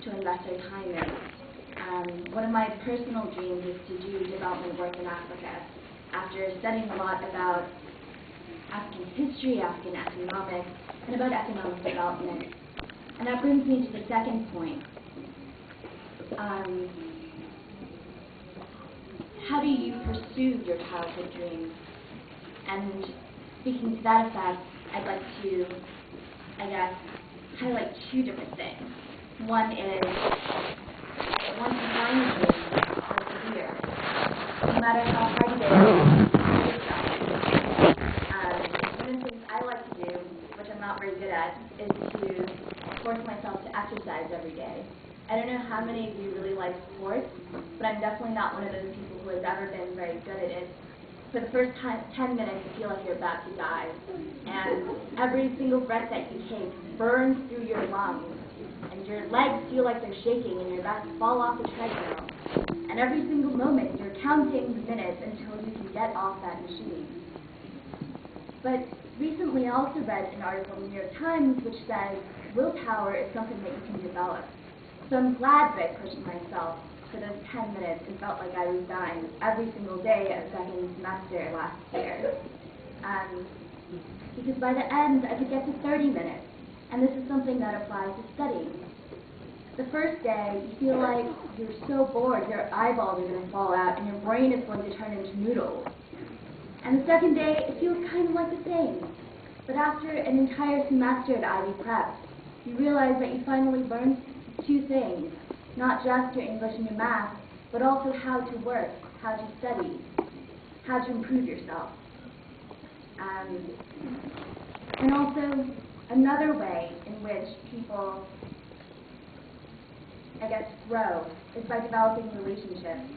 to invest our time in. One of my personal dreams is to do development work in Africa. After studying a lot about African history, African economics, and about economic development. And that brings me to the second point. How do you pursue your childhood dreams? And speaking to that effect, I'd like to, I guess, highlight two different things. One is, once you find your dream, persevere. No matter how hard it is, one of the things I like to do, which I'm not very good at, is to force myself to exercise every day. I don't know how many of you really like sports, but I'm definitely not one of those people who has ever been very good at it. For the first 10 minutes, you feel like you're about to die, and every single breath that you take burns through your lungs, and your legs feel like they're shaking, and you're about to fall off the treadmill. And every single moment, you're counting the minutes until you can get off that machine. But recently, I also read an article in the New York Times which says willpower is something that you can develop. So I'm glad that I pushed myself for those 10 minutes and felt like I was dying every single day of second semester last year. Because by the end, I could get to 30 minutes, and this is something that applies to studying. The first day, you feel like you're so bored, your eyeballs are going to fall out, and your brain is going to turn into noodles. And the second day, it feels kind of like the same. But after an entire semester at Ivy Prep, you realize that you finally learned two things, not just your English and your math, but also how to work, how to study, how to improve yourself. And also, another way in which people, I guess, grow is by developing relationships.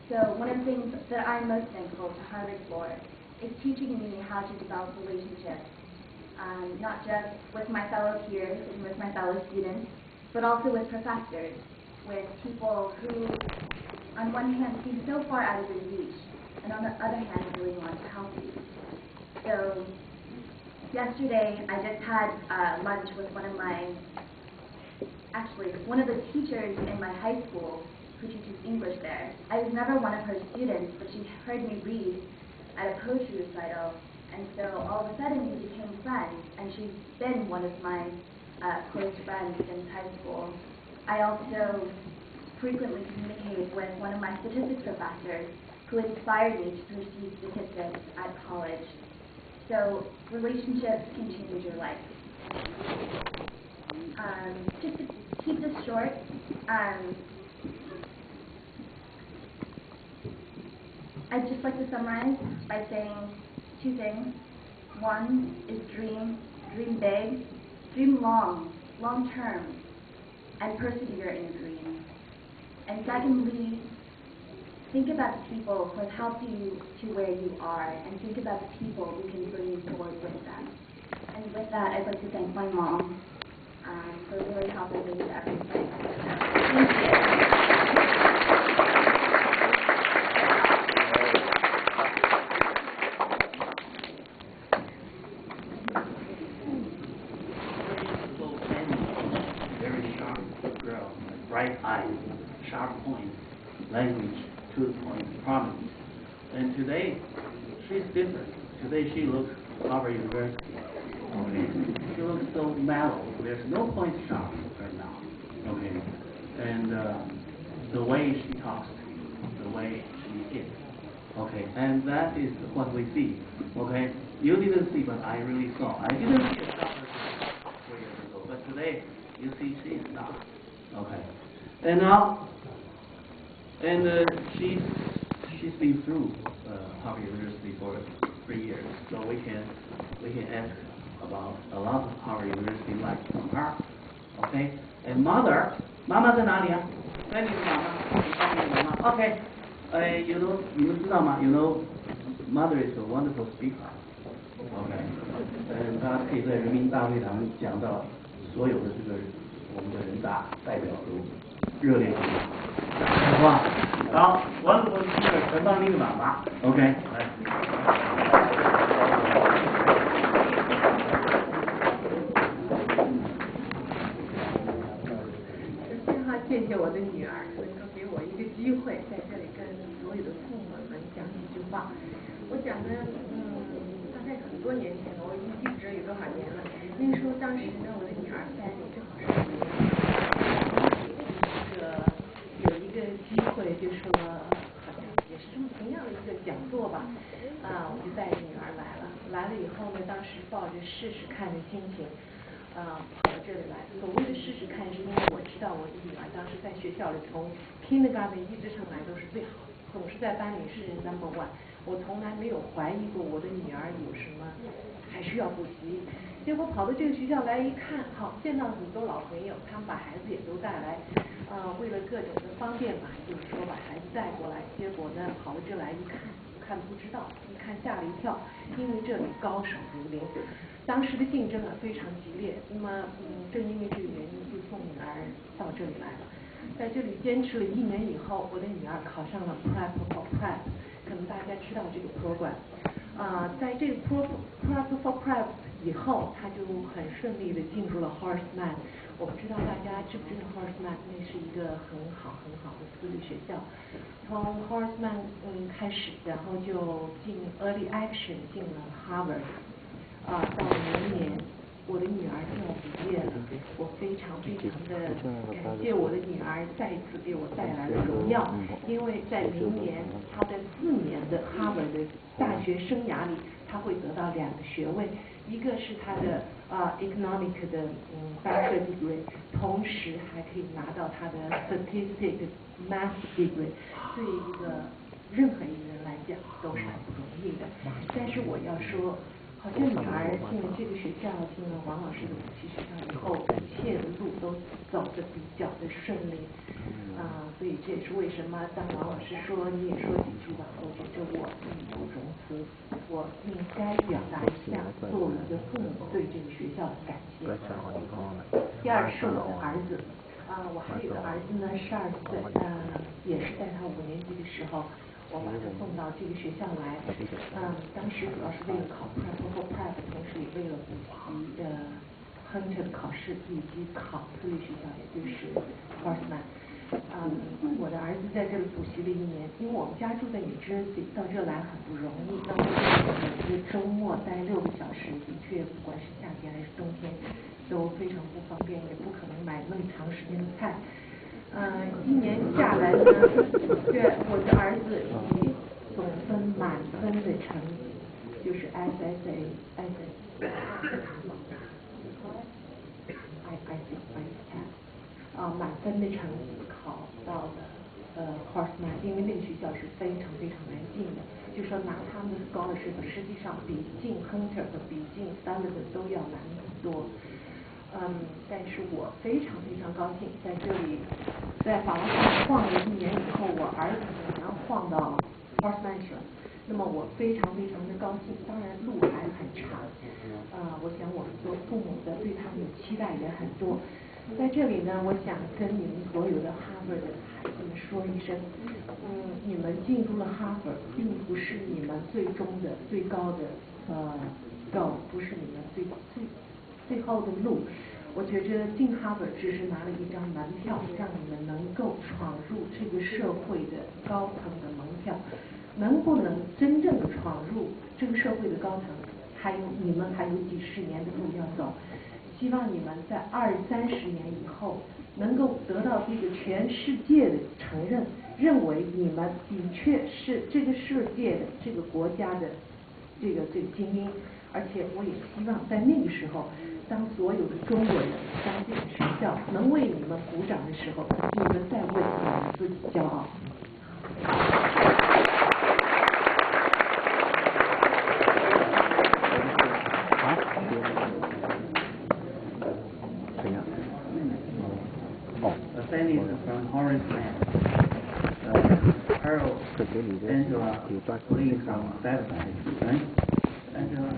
So one of the things that I'm most thankful to Harvard for is teaching me how to develop relationships, not just with my fellow peers and with my fellow students, but also with professors, with people who, on one hand, seem so far out of your reach, and on the other hand, really want to help you. So, yesterday, I just had lunch with one of the teachers in my high school who teaches English there. I was never one of her students, but she heard me read at a poetry recital, and so all of a sudden we became friends, and she's been one of my close friends since high school. I also frequently communicate with one of my statistics professors who inspired me to pursue statistics at college. So relationships can change your life. Just to keep this short, I'd just like to summarize by saying two things. One is dream big, dream long term, and persevere in your dream. And secondly, think about the people who have helped you to where you are, and think about the people who can bring you forward with them. And with that, I'd like to thank my mom for really helping me with everything. Thank you. 'Girl, bright eyes, sharp points, language, to the point, prominent. And today, she's different. Today she looks Harvard University. Okay. She looks so mellow. There's no point sharp right now. Okay. And the way she talks to you, the way she is. Okay. And that is what we see. Okay. You didn't see, but I really saw. I didn't see a doctor 4 years ago, but today you see she's not. Okay. And now, she's been through Harvard University for 3 years, so we can ask about a lot of Harvard University life from her. Okay. And mother, 妈妈在哪里啊？在你的妈妈。Okay. You know, 你们知道吗？ You know, mother is a wonderful speaker. Okay. 她可以在人民大会堂讲到所有的这个我们的人大代表都热烈鼓掌，好吧？好，wonderful speaker 陈芳丽的妈妈 ，OK， 来。先好谢谢我的女儿能够给我一个机会在这里跟所有的父母们讲几句话。我讲的大概很多年前了，我已经记不得有多少年了。那个时候当时呢，我的女儿在正好是有一个机会，就说好像也是这么同样的一个讲座吧，我就带着女儿来了。来了以后呢，当时抱着试试看的心情，跑到这里来。所谓的试试看，是因为我知道我的女儿当时在学校里从 kindergarten 一直上来都是最好，总是在班里是 number one。我从来没有怀疑过我的女儿有什么还需要补习。结果跑到这个学校来一看，好，见到很多老朋友，他们把孩子也都带来，为了各种的方便嘛，就是说把孩子带过来。结果呢，跑到这来一看不知道，一看吓了一跳，因为这里高手如林，当时的竞争非常激烈。那么，正因为这个原因，就送女儿到这里来了。在这里坚持了1年以后，我的女儿考上了 Prep for Prep， 可能大家知道这个 program。在这个 Prep for Prep 以后，他就很顺利的进入了 Horseman。我不知道大家知不知道 Horseman， 那是一个很好的私立学校。从 Horseman 开始，然后就进 Early Action， 进了 Harvard。到明年我的女儿就要毕业了，我非常的感谢我的女儿再一次给我带来了荣耀，因为在明年她在4年的 Harvard 的大学生涯里，她会得到2个学位，一个是她的economic 的bachelor degree， 同时还可以拿到她的 statistics math degree， 对一个任何一个人来讲都是很不容易的。但是我要说好像女儿进了这个学校，进了王老师的补习学校以后，一切的路都走得比较的顺利。所以这也是为什么当王老师说你也说几句吧，我觉得我义不容辞，我应该表达一下作为一个父母对这个学校的感谢。第二是我的儿子，我还有个儿子呢，12岁，也是在他5年级的时候，我把他送到这个学校来，当时主要是为了考 prep， 同时也为了补习Hunter 的考试以及考私立学校，也就是 Horseman。我的儿子在这里补习了1年，因为我们家住在New Jersey，到这来很不容易。那么每个周末待6个小时，的确不管是夏天还是冬天都非常不方便，也不可能买那么长时间的菜。1年下来呢，对我的儿子以总分满分的成绩，就是 满分的成绩考到了Horseman， 因为那个学校是非常非常难进的，就说拿他们的 scholarship 实际上比进 Hunter 和比进 Sullivan 都要难很多。但是我非常非常高兴，在这里在法兰克晃了1年以后，我儿子然后晃到 Horseman 去了。那么我非常非常的高兴，当然路还很长，我想我们做父母的对他们的期待也很多。在这里呢，我想跟你们所有的哈佛的孩子们说一声，你们进入了哈佛，并不是你们最终的最高的goal，不是你们最后的路。我觉着进哈佛只是拿了一张门票，让你们能够闯入这个社会的高层的门票。能不能真正的闯入这个社会的高层，你们还有几十年的路要走。希望你们在20-30年以后，能够得到这个全世界的承认，认为你们的确是这个世界的这个国家的这个精英。而且我也希望在那个时候，当所有的中国人当这个学校能为你们鼓掌的时候，你们再为你们自己骄傲。Fanny from Horseman, Pearl, Angela, Lee from Saturday, right? Angela.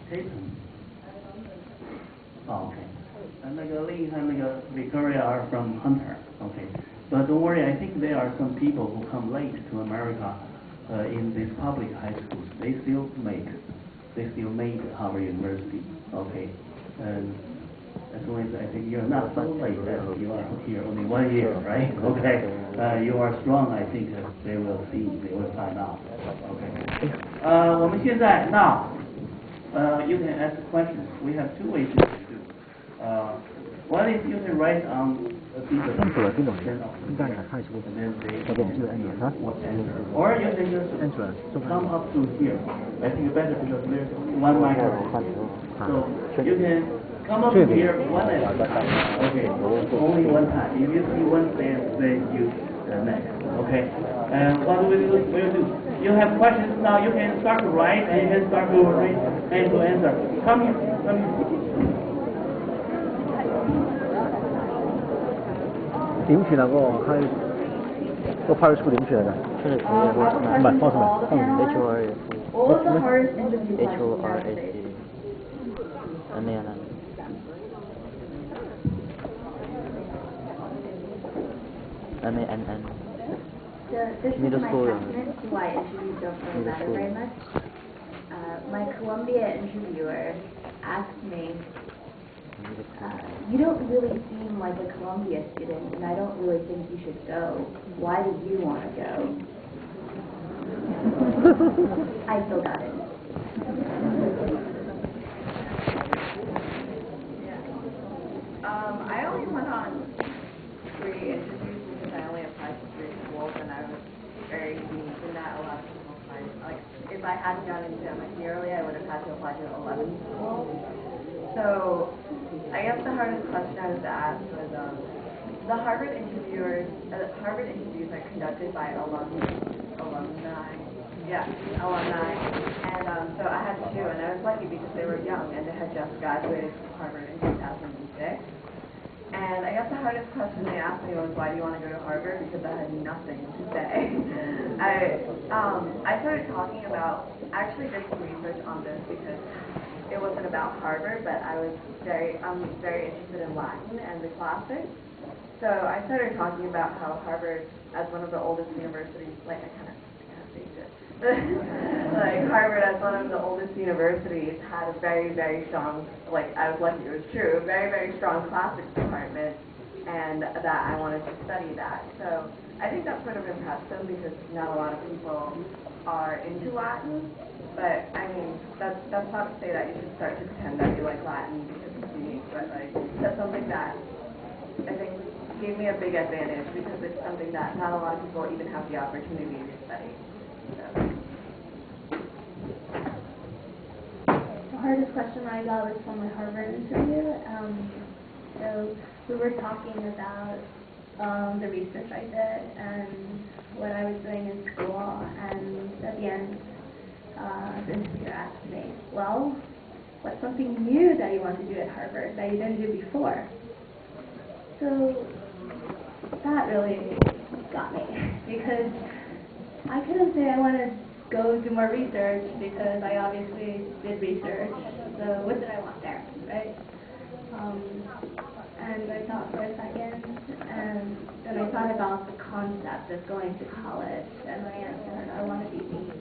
Jason. Oh, okay. And Lee and Victoria are from Hunter. Okay. But don't worry, I think there are some people who come late to America in these public high schools. They still made Harvard University, okay, and as long as I think you're not so late that you are here only 1 year, right? Okay, you are strong. I think they will find out. Okay. 我们现在 now, you can ask questions. We have 2 ways to do. One is you can write on a piece of paper and then say what answer, or you can just come up to here. I think better because there's 1 microphone. So you can come up here 1 at a time. Okay, only 1 time. If you see 1 stand, then you next. Okay. And what will you do? You have questions now. You can start to write and you can start to read and to answer. Come here. 림치라고 파일 스쿨 림치라다. All of the hardest interview questions. This is my attachment to why interviews don't really matter very much. My Columbia interviewer asked me, you don't really seem like a Columbia student, and I don't really think you should go. Why do you want to go? I still got it. I only went on 3 interviews because I only applied to 3 schools, and I was very unique in that a lot of people find, like, if I hadn't gotten into MIT early, I would have had to apply to 11 schools. So I guess the hardest question I was asked was, the Harvard interviews are conducted by alumni. Yeah, alumni. And so I had two, and I was lucky because they were young and they had just graduated from Harvard in 2006. And I guess the hardest question they asked me was, why do you want to go to Harvard? Because I had nothing to say. I started talking about, I actually did some research on this because it wasn't about Harvard, but I'm very interested in Latin and the classics. So I started talking about how Harvard, as one of the oldest universities, like I kind of faked it. Like Harvard, as one of the oldest universities, had a very, very strong, like I was lucky it was true, very, very strong classics department, and that I wanted to study that. So I think that sort of impressed them because not a lot of people are into Latin, but I mean, that's not to say that you should start to pretend that you like Latin because it's unique, but like, that's something that I think gave me a big advantage because it's something that not a lot of people even have the opportunity to study. The hardest question I got was from my Harvard interview. So we were talking about the research I did and what I was doing in school, and at the end, the interviewer asked me, well, what's something new that you want to do at Harvard that you didn't do before? So that really got me, because I couldn't say I want to go do more research because I obviously did research, so what did I want there, right? And I thought for a second, and then I thought about the concept of going to college, and I answered, I want to be me.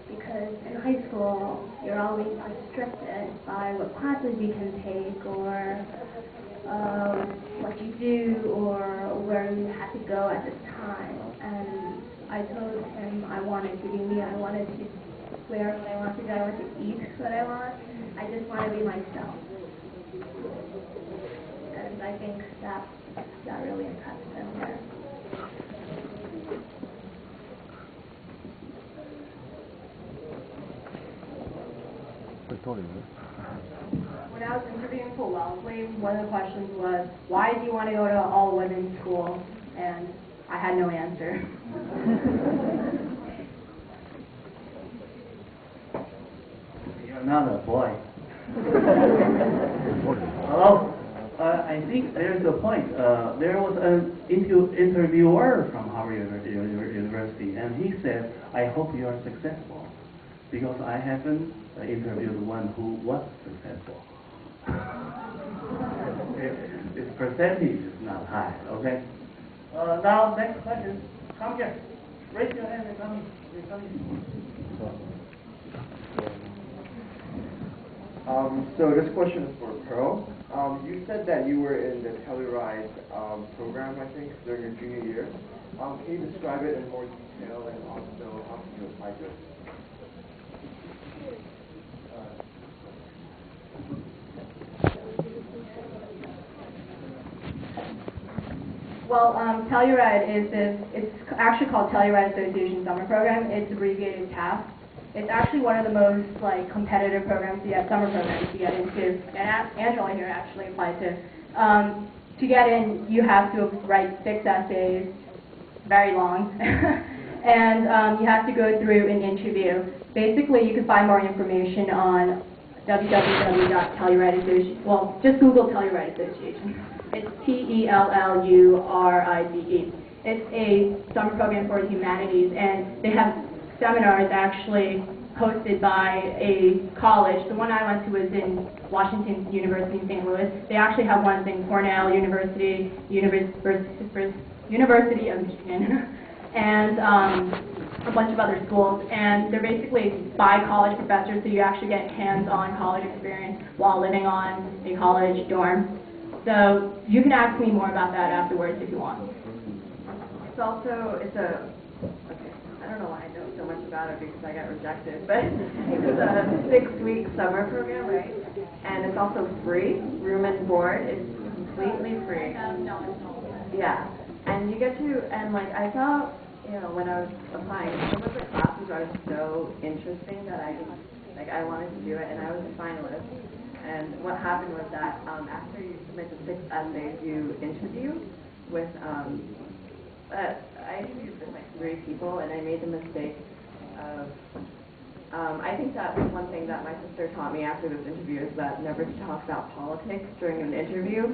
Because in high school, you're always restricted by what classes you can take, or what you do, or where you have to go at this time. And I told him I wanted to be me. I wanted to wear what I want to do. I want to eat what I want. I just want to be myself. And I think that really impressed him there. When I was interviewing for Wellesley, one of the questions was, why do you want to go to all-women's school? And I had no answer. You're not a boy. Hello? I think there's a point. There was an interviewer from Harvard University, and he said, I hope you are successful, because I haven't interviewed one who was successful. Its percentage is not high, okay? Now, next question. Come here. Raise your hand and come So this question is for Pearl. You said that you were in the Telluride program, I think, during your junior year. Can you describe it in more detail, and also how can you apply to it? Well, Telluride it's actually called Telluride Association Summer Program. It's abbreviated TASC. It's actually one of the most competitive programs to get, summer programs to get into. And Angela here actually applied to. To get in, you have to write 6 essays, very long, and you have to go through an interview. Basically, you can find more information on www.Telluride Association. Well, just Google Telluride Association. It's Telluride. It's a summer program for humanities, and they have seminars actually hosted by a college. The one I went to was in Washington University in St. Louis. They actually have ones in Cornell University, University of Michigan, and a bunch of other schools. And they're basically by college professors, so you actually get hands-on college experience while living on a college dorm. So you can ask me more about that afterwards if you want. I don't know why I know so much about it because I got rejected, but it's a 6-week summer program, right? And it's also free, room and board. It's completely free. Yeah, and you get to, and like I saw, when I was applying, some of the classes are so interesting that I wanted to do it, and I was a finalist. And what happened was that after you submit the 6 essays, you interview with, I interviewed with like 3 people, and I made the mistake of, I think that was one thing that my sister taught me after this interview, is that never to talk about politics during an interview,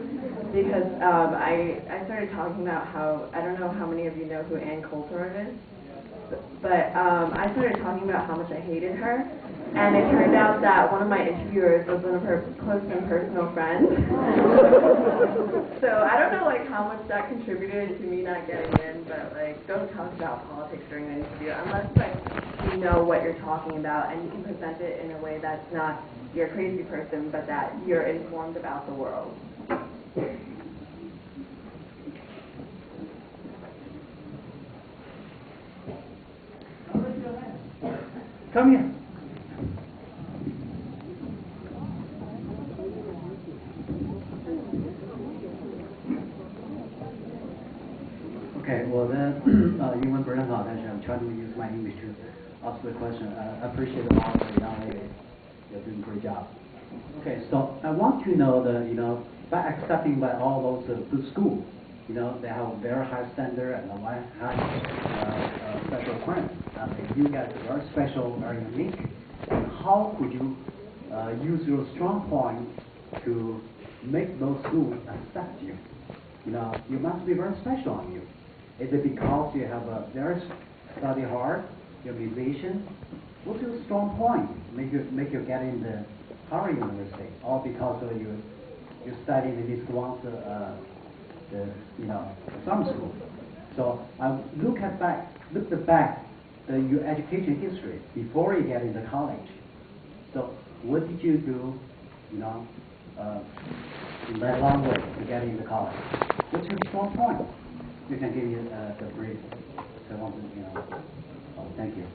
because I started talking about how, I don't know how many of you know who Ann Coulthard is, but I started talking about how much I hated her, and it turned out that one of my interviewers was one of her close and personal friends. So I don't know like how much that contributed to me not getting in, but like don't talk about politics during an interview unless like you know what you're talking about and you can present it in a way that's not you're a crazy person, but that you're informed about the world. Come here. Okay, 我的英文不是很好，但是 I'm trying to use my English to answer the question. I appreciate all the young ladies. You're doing a great job. Okay, so I want to know that, by accepting by all those good schools, they have a very high standard and a very high special requirements. You guys are very special, very unique. And how could you use your strong point to make those schools accept you? You must be very special on you. Is it because you have a very study hard, you're a musician? What's your strong point? Make you get in the Harvard University, or because you study in this once the summer school? So look back your education history before you get into college. So what did you do? In that long way to get into college. What's your strong point? We can give you the brief. So I want to, thank you.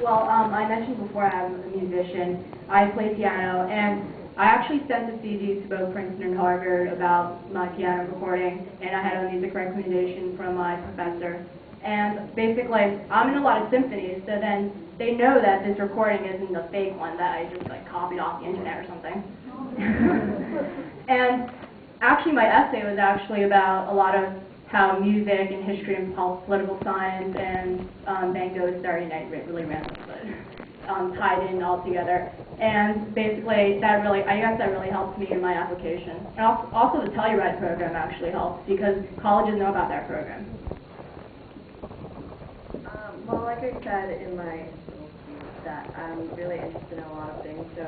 Well, I mentioned before I'm a musician. I play piano, and I actually sent the CDs to both Princeton and Harvard about my piano recording, and I had a music recommendation from my professor. And basically, I'm in a lot of symphonies, so then they know that this recording isn't a fake one that I just like copied off the internet or something. And actually, my essay was actually about a lot of how music and history and political science and Van Gogh's Starry Night really random, but tied in all together. And basically, I guess that really helped me in my application. And also the Telluride program actually helped because colleges know about that program. Well, like I said in my little speech, that I'm really interested in a lot of things. So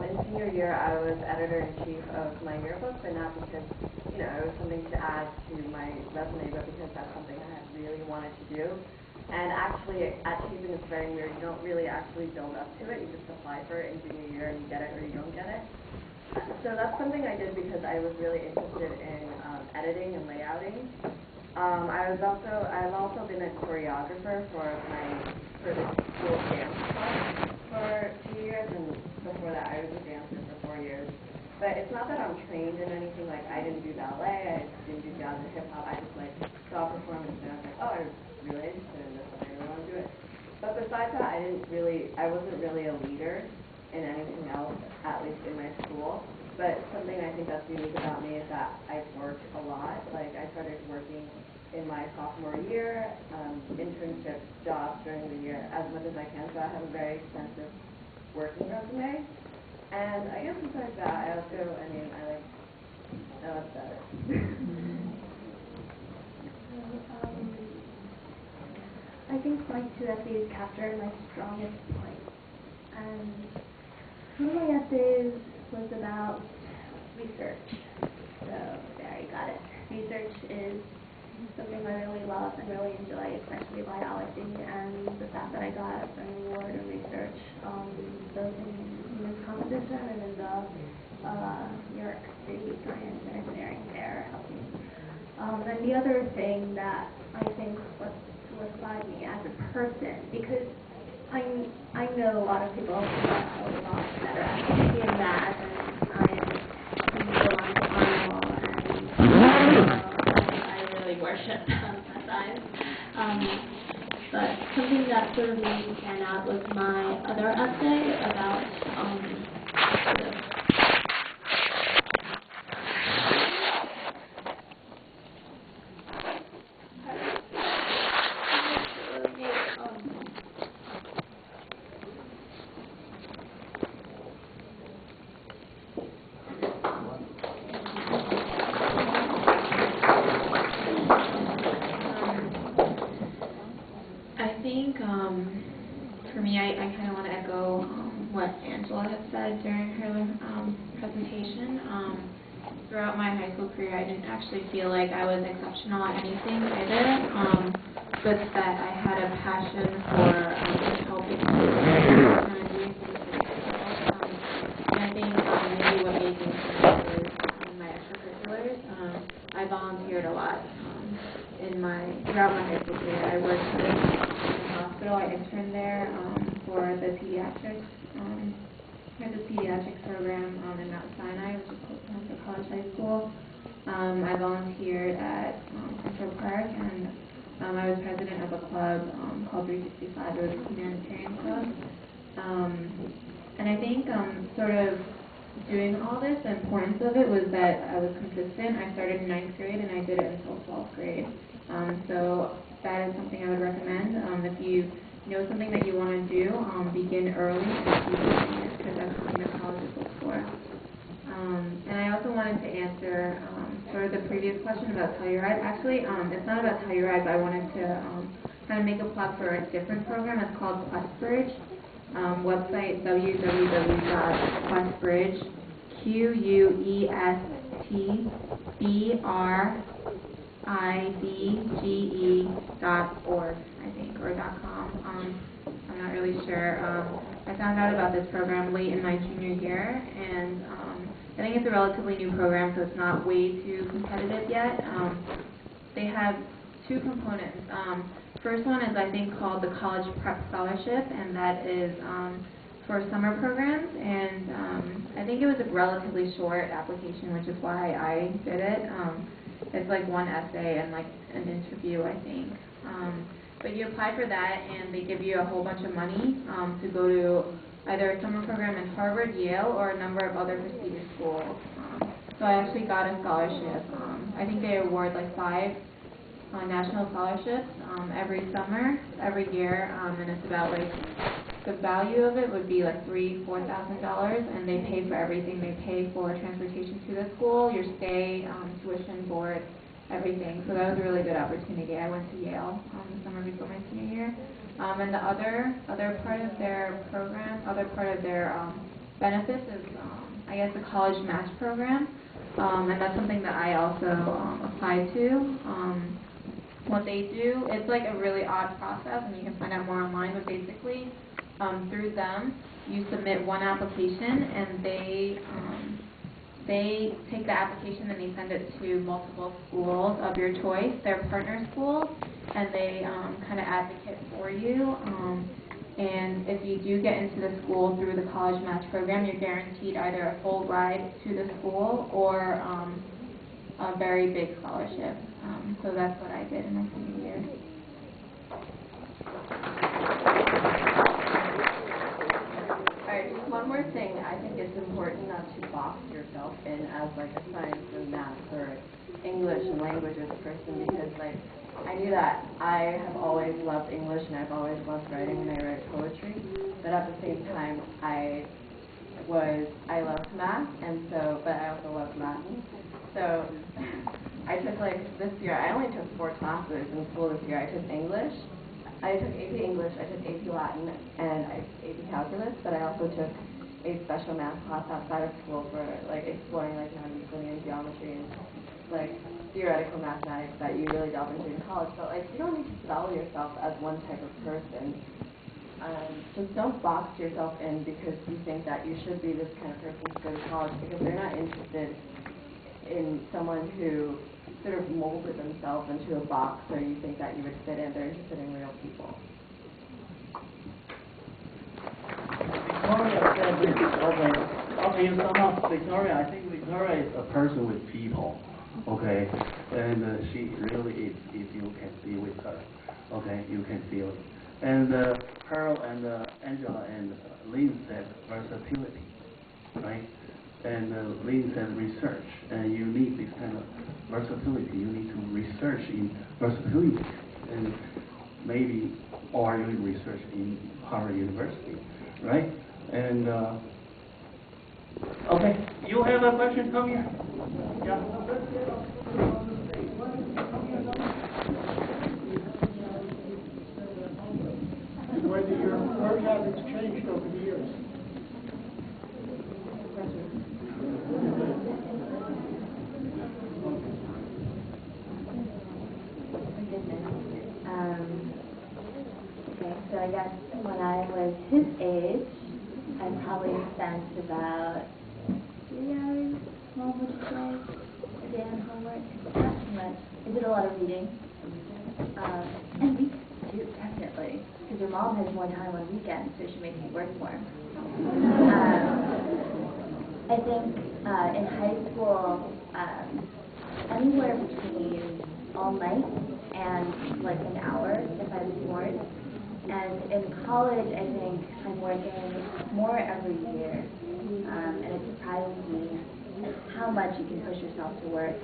in senior year, I was editor-in-chief of my yearbook, but not because, it was something to add to my resume, but because that's something I had really wanted to do. And actually, at Chapin, it's very weird. You don't really actually build up to it. You just apply for it in junior year, and you get it or you don't get it. So that's something I did because I was really interested in editing and layouting. I've also been a choreographer for the school dance club for 2 years, and before that I was a dancer for 4 years. But it's not that I'm trained in anything, like I didn't do ballet, I didn't do jazz or hip hop, I just saw performance and I was like, oh, I'm really interested in this and I really want to do it. But besides that, I wasn't really a leader in anything else, at least in my school. But something I think that's unique about me is that I've worked a lot. Like I started working in my sophomore year, internship jobs during the year as much as I can. So I have a very extensive working resume. And I guess besides that, I love that. I think my 2 essays capture my strongest points. And one of my essays was about research. So there, you got it. Research is something I really love and really enjoy, especially biology, and the fact that I got an award in research, both in this competition and in the New York City Science and Engineering Fair helped me. And the other thing that I think solidified me as a person, because I know a lot of people who are a lot better at being math, and I am worship science. something that sort of made me stand out was my other essay about sort of for me, I kind of want to echo what Angela had said during her presentation. Throughout my high school career, I didn't actually feel like I was exceptional at anything either, but that I had a passion for helping students and doing things for people. And I think maybe what made me stand out was my extracurriculars. I volunteered a lot throughout my high school career. I worked in a hospital. I interned there for the pediatrics. There's a pediatrics program in Mount Sinai, which is close to Hunter College High School. I volunteered at Central Park, and I was president of a club called 365. It was a humanitarian club. And I think sort of doing all this, the importance of it was that I was consistent. I started in 9th grade, and I did it until 12th grade. So that is something I would recommend. If you know something that you want to do, begin early and keep doing it, because that's something that colleges look for. And I also wanted to answer sort of the previous question about Telluride. Actually, it's not about Telluride, but I wanted to kind of make a plug for a different program. It's called QuestBridge. Website www.questbridge, QuestBridge.org, I think, or .com. I'm not really sure. I found out about this program late in my junior year, and I think it's a relatively new program, so it's not way too competitive yet. They have two components. First one is, I think, called the College Prep Scholarship, and that is for summer programs, and I think it was a relatively short application, which is why I did it. It's like one essay and like an interview, I think. But you apply for that, and they give you a whole bunch of money to go to either a summer program in Harvard, Yale, or a number of other prestigious schools. So I actually got a scholarship. I think they award like 5 national scholarships every summer, every year, and it's about like, the value of it would be like $3,000–4,000, and they pay for everything. They pay for transportation to the school, your stay, tuition, board, everything. So that was a really good opportunity. I went to Yale the summer before my senior year. And the other part of their program, benefits is, I guess, the college match program, and that's something that I also applied to. What they do, it's like a really odd process, and you can find out more online, but basically, through them, you submit one application, and they take the application and they send it to multiple schools of your choice, their partner schools, and they kind of advocate for you. And if you do get into the school through the college match program, you're guaranteed either a full ride to the school or a very big scholarship. So that's what I did in my senior year. Alright, just one more thing. I think it's important not to box yourself in as like a science or math or English and languages person, because like I knew that I have always loved English and I've always loved writing and I write poetry, but at the same time I loved math, and but I also loved Latin. So I took this year, I only took 4 classes in school this year. I took English, I took AP English, I took AP Latin, and I took AP Calculus, but I also took a special math class outside of school for exploring Euclidean geometry and theoretical mathematics that you really delve into in college. But you don't need to sell yourself as one type of person. Just don't box yourself in because you think that you should be this kind of person to go to college, because they're not interested in someone who sort of molded themselves into a box so you think that you would fit in. They're interested in real people. Victoria said this. Okay, you sum up Victoria. I think Victoria is a person with people. Okay, and she really is. If you can be with her, okay, you can feel it. And Pearl and Angela and Lynn said versatility, right? And Lynn said research, and you need this kind of versatility. You need to research in versatility, and maybe or you research in Harvard University, right? And okay, you have a question? Come here. Yeah. Whether your work habits changed over the years. Okay, so I guess when I was his age, I probably spent about 3 hours, Mom, would you say, a day on homework? Not too much. I did a lot of reading. And weekends too, definitely. Because your mom has more time on weekends, so she makes me work more. I think in high school, anywhere between all night and like an hour if I was bored. And in college, I think I'm working more every year, and it surprises me how much you can push yourself to work.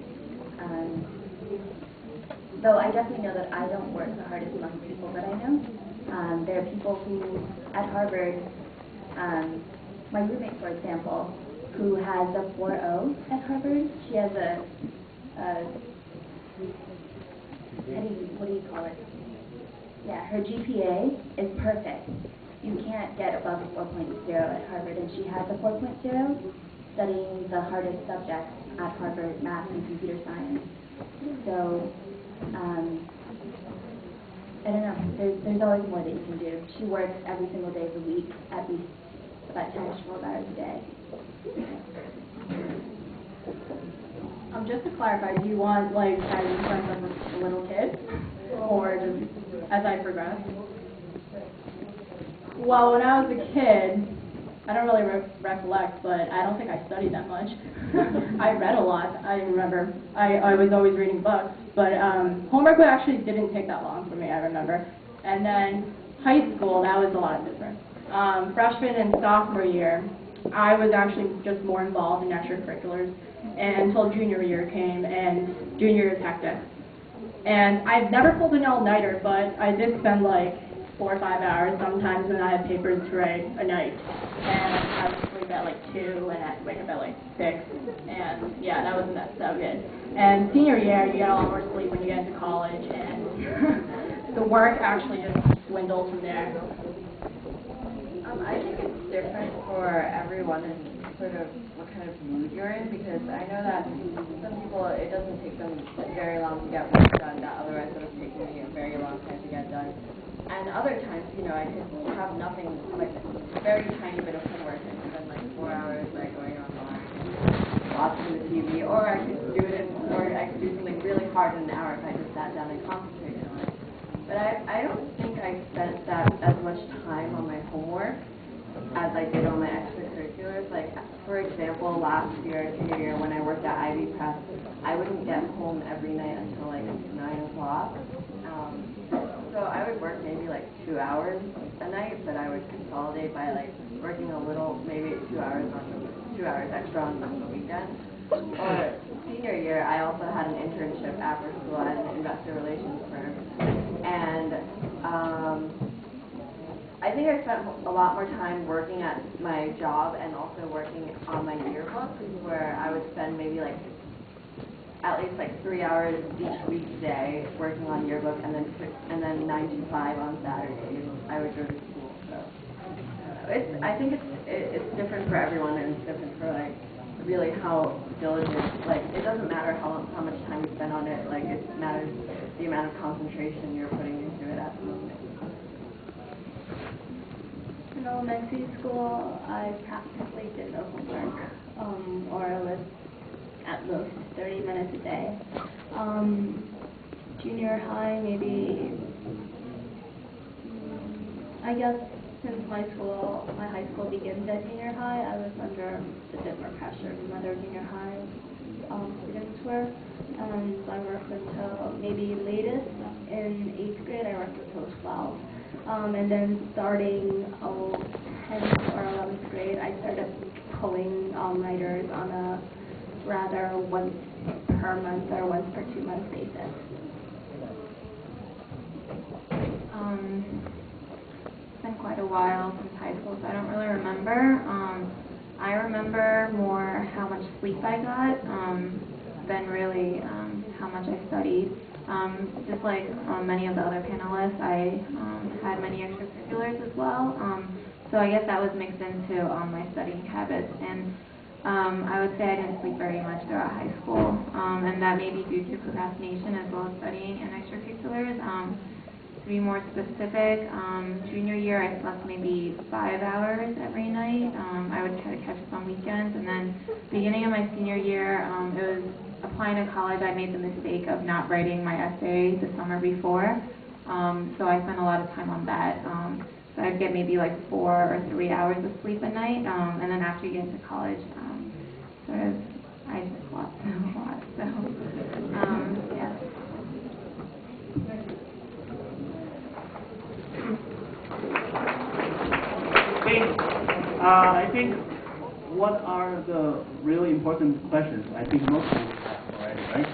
Though I definitely know that I don't work the hardest among people that I know. There are people who, at Harvard, my roommate, for example, who has a 4.0 at Harvard. She has what do you call it? Yeah, her GPA is perfect. You can't get above a 4.0 at Harvard, and she has a 4.0 studying the hardest subjects at Harvard, math and computer science. So, I don't know, there's always more that you can do. She works every single day of the week, at least about 10 to 12 hours a day. Just to clarify, do you want like as in terms of a little kid, or just as I progress? Well, when I was a kid, I don't really recollect, but I don't think I studied that much. I read a lot. I remember I was always reading books, but homework actually didn't take that long for me. I remember, and then high school, that was a lot different. Freshman and sophomore year, I was actually just more involved in extracurriculars. And until junior year came, and junior year is hectic. And I've never pulled an all-nighter, but I did spend like 4 or 5 hours sometimes when I had papers to write a night. And I would sleep at like 2, and I'd wake up at like 6. And yeah, that wasn't so good. And senior year, you get a lot more sleep when you get into college, and the work actually just dwindles from there. I think it's different for everyone and sort of what kind of mood you're in, because I know that some people, it doesn't take them very long to get work done that otherwise would have taken me a very long time to get done. And other times, you know, I could have nothing, like a very tiny bit of homework and spend like 4 hours like going online, watching the TV, or I could do it or I could do something really hard in an hour if I just sat down and concentrated on it. But I don't think I spent that as much time on my homework as I did on my extracurriculars. Like, for example, last year, senior year, when I worked at Ivy Press, I wouldn't get home every night until like 9 o'clock. So I would work maybe like 2 hours a night, but I would consolidate by like working a little, maybe 2 hours extra on the weekend. Or senior year, I also had an internship after school at an investor relations firm, and I think I spent a lot more time working at my job and also working on my yearbook, where I would spend maybe like at least like 3 hours each weekday working on yearbook, and then 9 to 5 on Saturdays I would go to school. So I think it's different for everyone, and it's different for like really how diligent. Like, it doesn't matter how much time you spend on it. Like, it matters the amount of concentration you're putting into it at the moment. In elementary school, I practically did no homework, or it was at most 30 minutes a day. Junior high, maybe, I guess since my high school begins at junior high, I was under a bit more pressure than other junior high students were. And I worked until maybe latest in 8th grade, I worked until 12. And then starting 10th or 11th grade, I started pulling all-nighters on a rather once per month or once per 2 month basis. It's been quite a while since high school, so I don't really remember. I remember more how much sleep I got than really how much I studied. Just like many of the other panelists, I had many extracurriculars as well. So I guess that was mixed into my studying habits. And I would say I didn't sleep very much throughout high school. And that may be due to procrastination as well as studying and extracurriculars. To be more specific, junior year I slept maybe 5 hours every night. I would try to catch up on weekends. And then beginning of my senior year, it was applying to college. I made the mistake of not writing my essay the summer before. So I spent a lot of time on that. So I'd get maybe like 4 or 3 hours of sleep a night. And then after you get into college, sort of, I just lost a lot. So, yeah. I think what are the really important questions? I think most of you have already, right?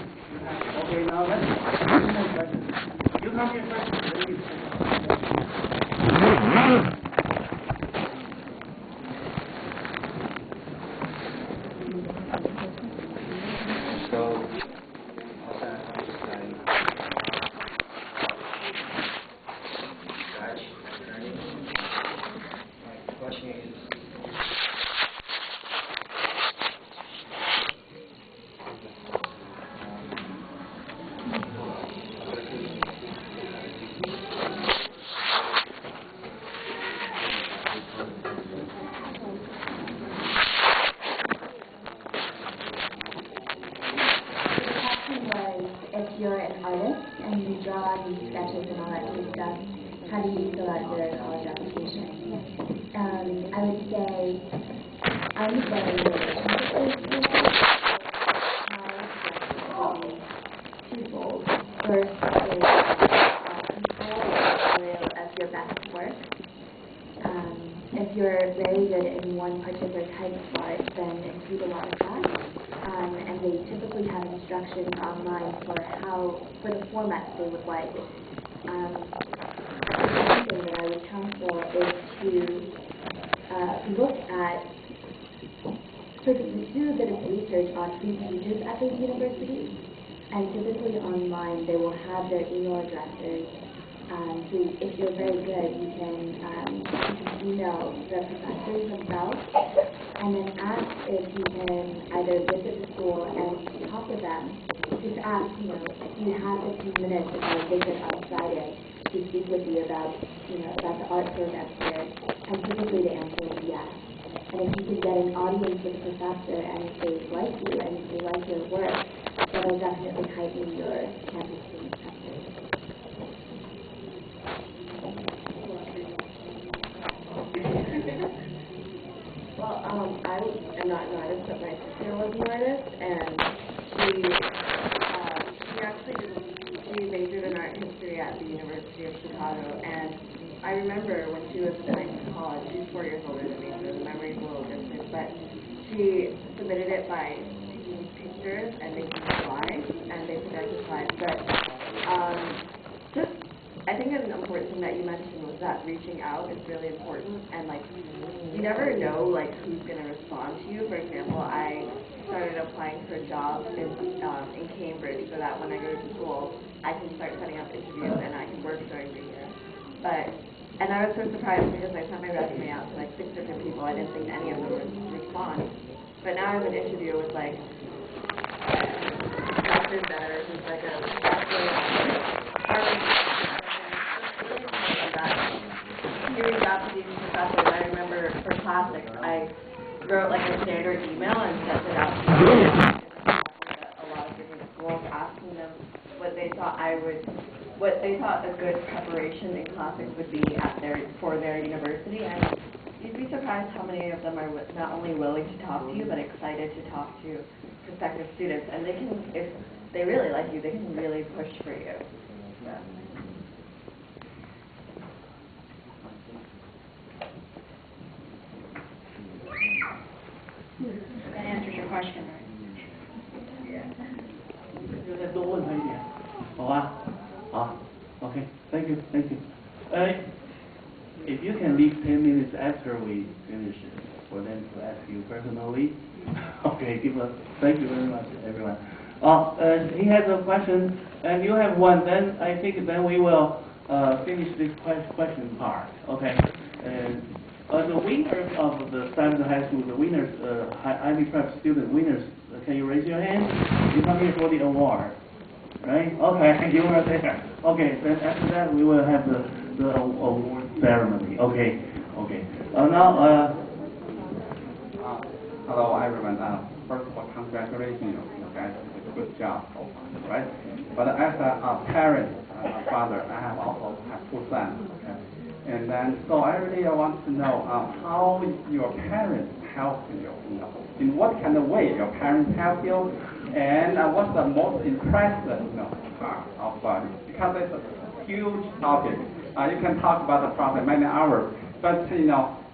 Okay, now let's ask more questions. You come here first, please. So, my question is, if you're an artist and you draw these sketches and all that good stuff, how do you fill out your college application? I would say I'm very relationship-based. Twofold. First is compile a portfolio of your best work. If you're very good in one particular type of art, then include a lot of that. And they typically have instructions online for the format they would like. The second thing that I would counsel is to look at, do a bit of research on free pages at those universities. And typically online, they will have their email addresses. So if you're very good, you can email the professors themselves and then ask if you can either visit the school and talk to them. Just ask, do you have 15 minutes if I visit on Friday to speak with you about the art program here? And typically the answer is yes. And if you can get an audience with a professor and if they like you and if they like your work, that'll definitely heighten your campus student chances. Well, I am not an artist, but my sister was an artist, and she actually majored in art history at the University of Chicago, and I remember when she was applying to college, she's 4 years older than me, so the memory's a little different, but she submitted it by taking pictures and making slides, and they projected slides, but I think an important thing that you mentioned was that reaching out is really important, and you never know who's going to respond to you. For example, I started applying for jobs in Cambridge so that when I go to school, I can start setting up interviews and I can work during the year. And I was so surprised because I sent my resume out to 6 different people. I didn't think any of them would respond. But now I have an interview with Dr. Better, who's a he reached out to these professors. I remember for classics, I wrote a standard email and sent it out to a lot of different schools, asking them what they thought a good preparation in classics would be for their university. And you'd be surprised how many of them are not only willing to talk to you, but excited to talk to prospective students. And they can, if they really like you, they can really push for you. Yeah. if you can leave 10 minutes after we finish for them to ask you personally. Okay, thank you very much, everyone. He has a question, and you have one. Then I think then we will finish this question part. Okay. The winners of the Stanford High School, the winners, Ivy Prep student winners, can you raise your hand? You come here for the award, right? Okay, you are there. Okay, then after that we will have the award ceremony. Okay, okay. Now, hello everyone. First of all, congratulations, you guys did a good job so far, right? But as a parent, a father, I have also have 2 sons. Okay? And then, so I really want to know how your parents help you, in what kind of way your parents help you, and what's the most impressive, part of because it's a huge topic. You can talk about the problem many hours, but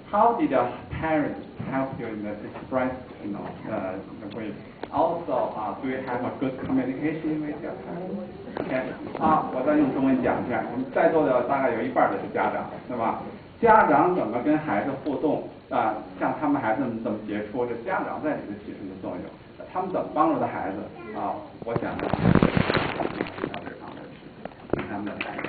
how did your parents help you in the express, the way? Also, do you have a good communication with your parents? OK， 我再用中文讲一下，我们在座的大概有一半的是家长，对吧？家长怎么跟孩子互动像他们孩子怎么接触，就家长在里面起什么作用？他们怎么帮助的孩子我想这方面的事情，他们的看一看。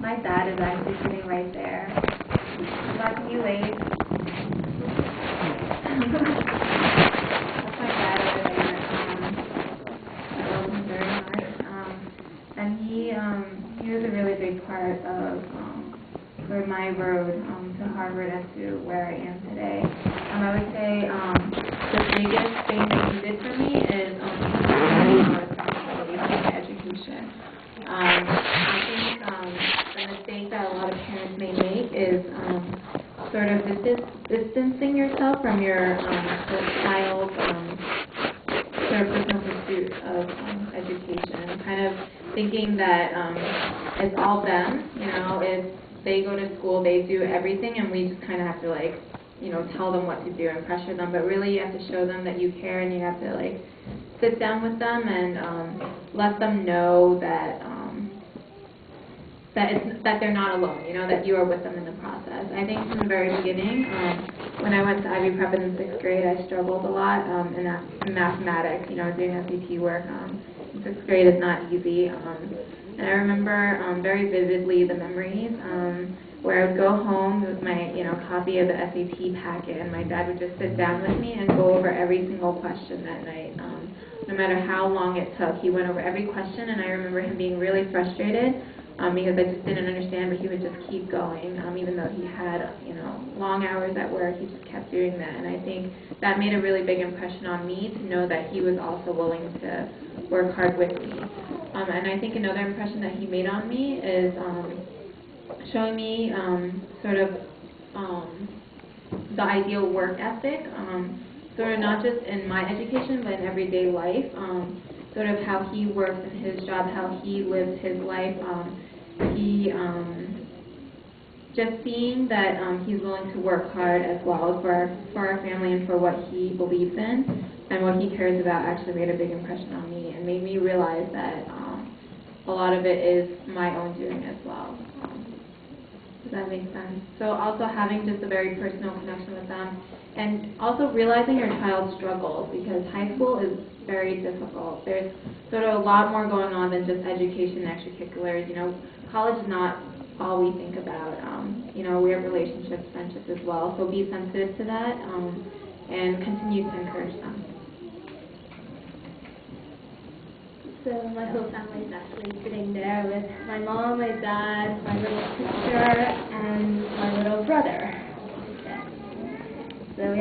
My dad is actually sitting right there. Watching you wave. That's my dad over there. I love him very much. And he was a really big part of for my road to Harvard and to where I am today. I would say the biggest thing that he did for me is my education. I think the mistake that a lot of parents may make is sort of distancing yourself from your child's sort of personal pursuit of education, kind of thinking that it's all them, if they go to school, they do everything, and we just kind of have to tell them what to do and pressure them, but really you have to show them that you care, and you have to sit down with them and let them know that that they're not alone, that you are with them in the process. I think from the very beginning, when I went to Ivy Prep in the 6th grade, I struggled a lot in mathematics, doing SAT work. 6th grade is not easy. And I remember very vividly the memories where I would go home with my copy of the SAT packet, and my dad would just sit down with me and go over every single question that night. No matter how long it took, he went over every question, and I remember him being really frustrated because I just didn't understand, but he would just keep going. Even though he had long hours at work, he just kept doing that. And I think that made a really big impression on me, to know that he was also willing to work hard with me. And I think another impression that he made on me is showing me sort of the ideal work ethic, sort of not just in my education, but in everyday life, sort of how he works in his job, how he lives his life. Just seeing that he's willing to work hard as well for our family and for what he believes in and what he cares about actually made a big impression on me and made me realize that a lot of it is my own doing as well. Does that make sense? So also having just a very personal connection with them, and also realizing your child's struggles, because high school is very difficult. There's sort of a lot more going on than just education and extracurriculars. College is not all we think about. We have relationships, friendships as well. So be sensitive to that and continue to encourage them. So my whole family is actually sitting there with my mom, my dad, my little sister, and my little brother.